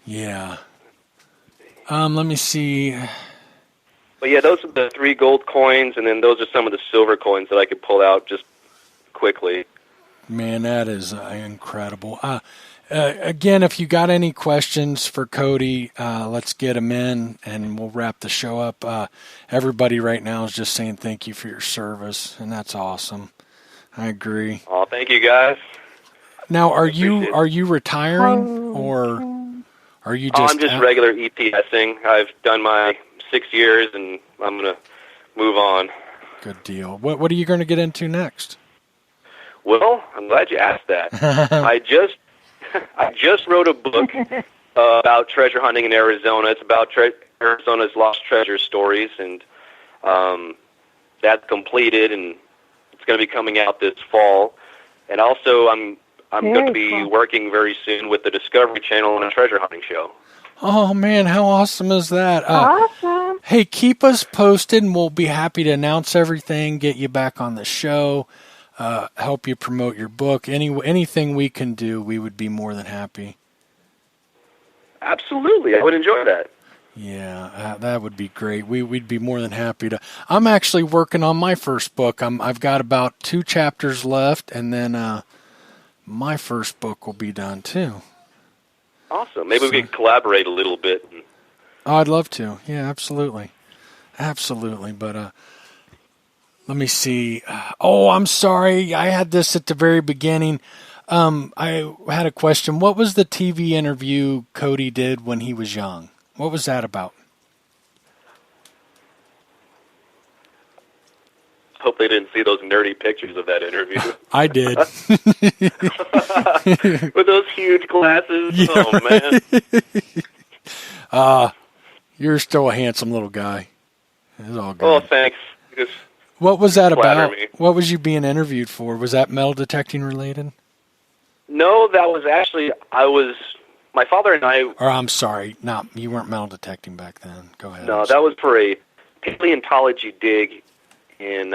Yeah. Let me see. But yeah, those are the 3 gold coins, and then those are some of the silver coins that I could pull out just quickly. Man, that is incredible. Again, if you got any questions for Cody, let's get them in, and we'll wrap the show up. Everybody right now is just saying thank you for your service, and that's awesome. I agree. Oh, thank you, guys. Now, are you retiring, or are you just? I'm just regular ETSing. I've done my 6 years, and I'm going to move on. Good deal. What are you going to get into next? Well, I'm glad you asked that. I just wrote a book about treasure hunting in Arizona. It's about Arizona's lost treasure stories, and that's completed, and it's going to be coming out this fall. And also, I'm going to be working very soon with the Discovery Channel on a treasure hunting show. Oh, man, how awesome is that? Awesome. Hey, keep us posted, and we'll be happy to announce everything, get you back on the show, help you promote your book. Anything we can do, we would be more than happy. Absolutely. I would enjoy that. Yeah, that would be great. We'd be more than happy to. I'm actually working on my first book. I've got about 2 chapters left, and then my first book will be done too. Awesome. Maybe we could collaborate a little bit. Oh, I'd love to. Yeah, absolutely. But let me see. I'm sorry. I had this at the very beginning. I had a question. What was the TV interview Cody did when he was young? What was that about? Hope they didn't see those nerdy pictures of that interview. I did. With those huge glasses. Yeah, oh, man. You're still a handsome little guy. It's all good. Oh, thanks. Just what was that about? me. What was you being interviewed for? Was that metal detecting related? No, that was actually, my father and I... Or I'm sorry, you weren't metal detecting back then. Go ahead. No, that was for a paleontology dig in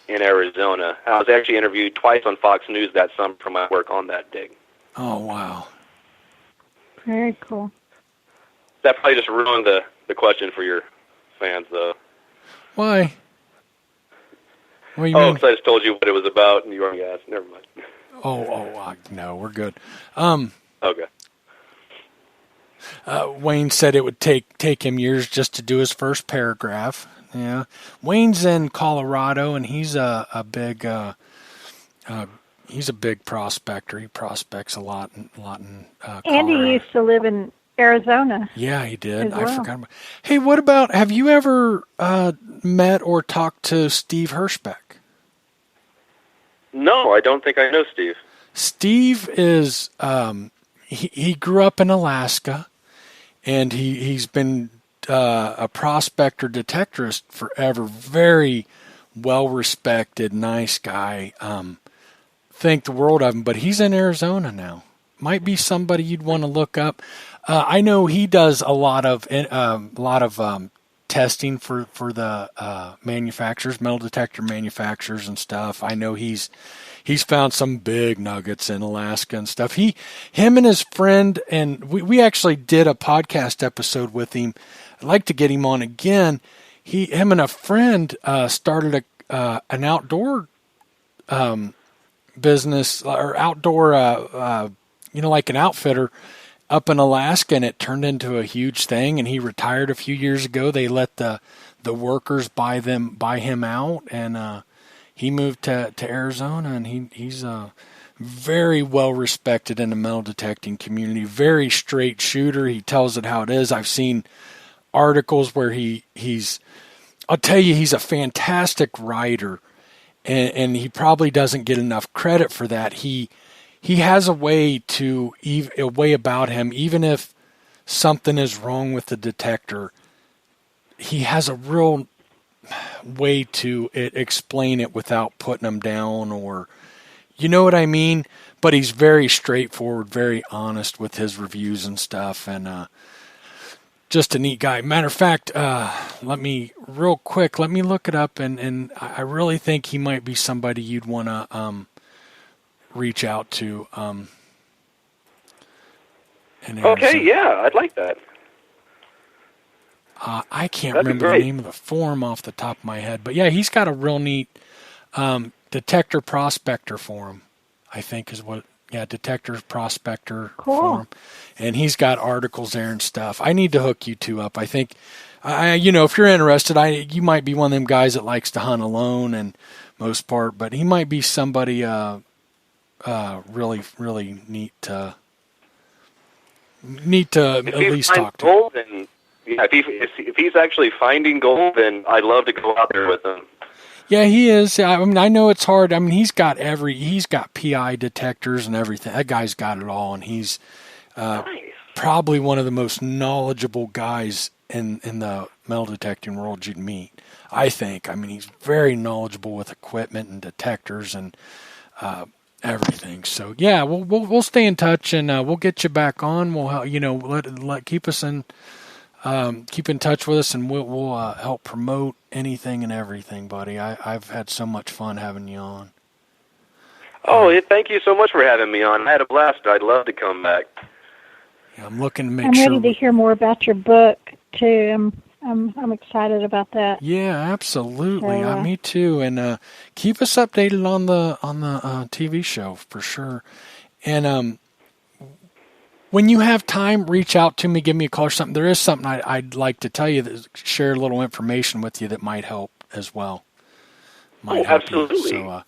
Arizona. I was actually interviewed twice on Fox News that summer for my work on that dig. Oh, wow. Very cool. That probably just ruined the question for your fans, though. Why? What do you mean? mean? Because I just told you what it was about, and you already asked. Never mind. No, we're good. Okay. Wayne said it would take him years just to do his first paragraph. Yeah, Wayne's in Colorado, and he's a big prospector. He prospects a lot in Colorado. And he used to live in Arizona. Yeah, he did. Well. I forgot about. Hey, what about? Have you ever met or talked to Steve Hirschbeck? No, I don't think I know Steve. Steve is he grew up in Alaska, and he's been a prospector detectorist forever. Very well respected, nice guy. Think the world of him, but he's in Arizona now. Might be somebody you'd want to look up. I know he does a lot of testing for the manufacturers, metal detector manufacturers and stuff. I know he's found some big nuggets in Alaska and stuff. Him and his friend, and we actually did a podcast episode with him. I'd like to get him on again. Him and a friend started an outdoor business, or outdoor, like an outfitter up in Alaska, and it turned into a huge thing. And he retired a few years ago. They let the workers buy him out, and he moved to Arizona, and he's very well respected in the metal detecting community. Very straight shooter. He tells it how it is. I've seen articles where I'll tell you, he's a fantastic writer, and he probably doesn't get enough credit for that. He has a way about him, even if something is wrong with the detector. He has a real way to explain it without putting them down, or you know what I mean? But he's very straightforward, very honest with his reviews and stuff, and just a neat guy. Matter of fact, let me look it up, and I really think he might be somebody you'd want to reach out to. Okay, yeah, I'd like that. I can't That'd be remember the great. name of the forum off the top of my head, but yeah, he's got a real neat detector prospector forum, I think is what. Yeah, detector prospector forum, and he's got articles there and stuff. I need to hook you two up. I think, if you're interested, you might be one of them guys that likes to hunt alone and most part, but he might be somebody really, really neat to at least talk to. Gold, then, yeah, if he's actually finding gold, then I'd love to go out there with him. Yeah, he is. I mean, I know it's hard. I mean, he's got PI detectors and everything. That guy's got it all, and he's Nice. probably one of the most knowledgeable guys in the metal detecting world you'd meet, I think. I mean, he's very knowledgeable with equipment and detectors and everything. So yeah, we'll stay in touch, and we'll get you back on. We'll keep in touch with us, and we'll help promote anything and everything, buddy. I've had so much fun having you on. Oh, thank you so much for having me on. I had a blast. I'd love to come back. Yeah, I'm looking to make I'm sure. ready to hear more about your book too. I'm excited about that. Yeah, absolutely. So, Me too. And keep us updated on the TV show for sure. And when you have time, reach out to me, give me a call or something. There is something I'd like to tell you, share a little information with you that might help as well. Absolutely. So,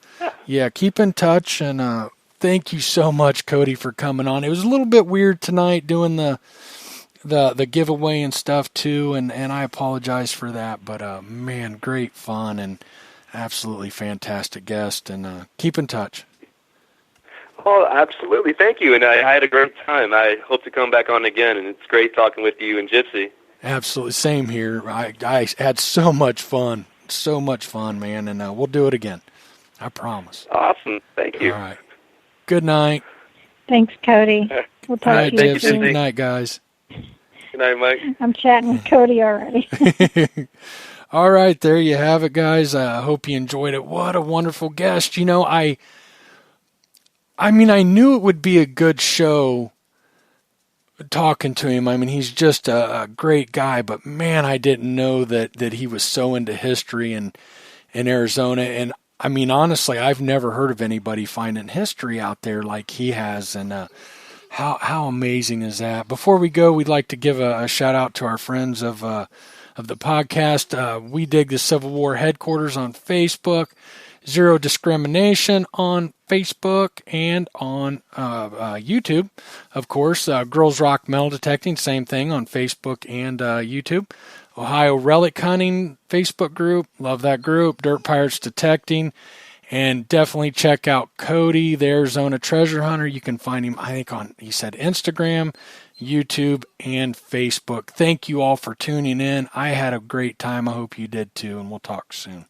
yeah, keep in touch, and thank you so much, Cody, for coming on. It was a little bit weird tonight doing the giveaway and stuff too, and I apologize for that. But man, great fun and absolutely fantastic guest, and keep in touch. Oh, absolutely. Thank you. And I had a great time. I hope to come back on again, and it's great talking with you and Gypsy. Absolutely. Same here. I had so much fun, man, and we'll do it again. I promise. Awesome. Thank you. All right. Good night. Thanks, Cody. We'll talk All right, to you Gypsy. soon. Good night, guys. Good night, Mike. I'm chatting with Cody already. All right, there you have it, guys. I hope you enjoyed it. What a wonderful guest. I mean, I knew it would be a good show talking to him. I mean, he's just a great guy, but man, I didn't know that he was so into history in Arizona. And I mean, honestly, I've never heard of anybody finding history out there like he has. And how amazing is that? Before we go, we'd like to give a shout out to our friends of the podcast. We Dig the Civil War headquarters on Facebook. Zero Discrimination on Facebook and on YouTube. Of course, Girls Rock Metal Detecting, same thing on Facebook and YouTube. Ohio Relic Hunting Facebook group, love that group. Dirt Pirates Detecting, and definitely check out Cody, the Arizona Treasure Hunter. You can find him, I think, on, he said, Instagram, YouTube, and Facebook. Thank you all for tuning in. I had a great time. I hope you did too, and we'll talk soon.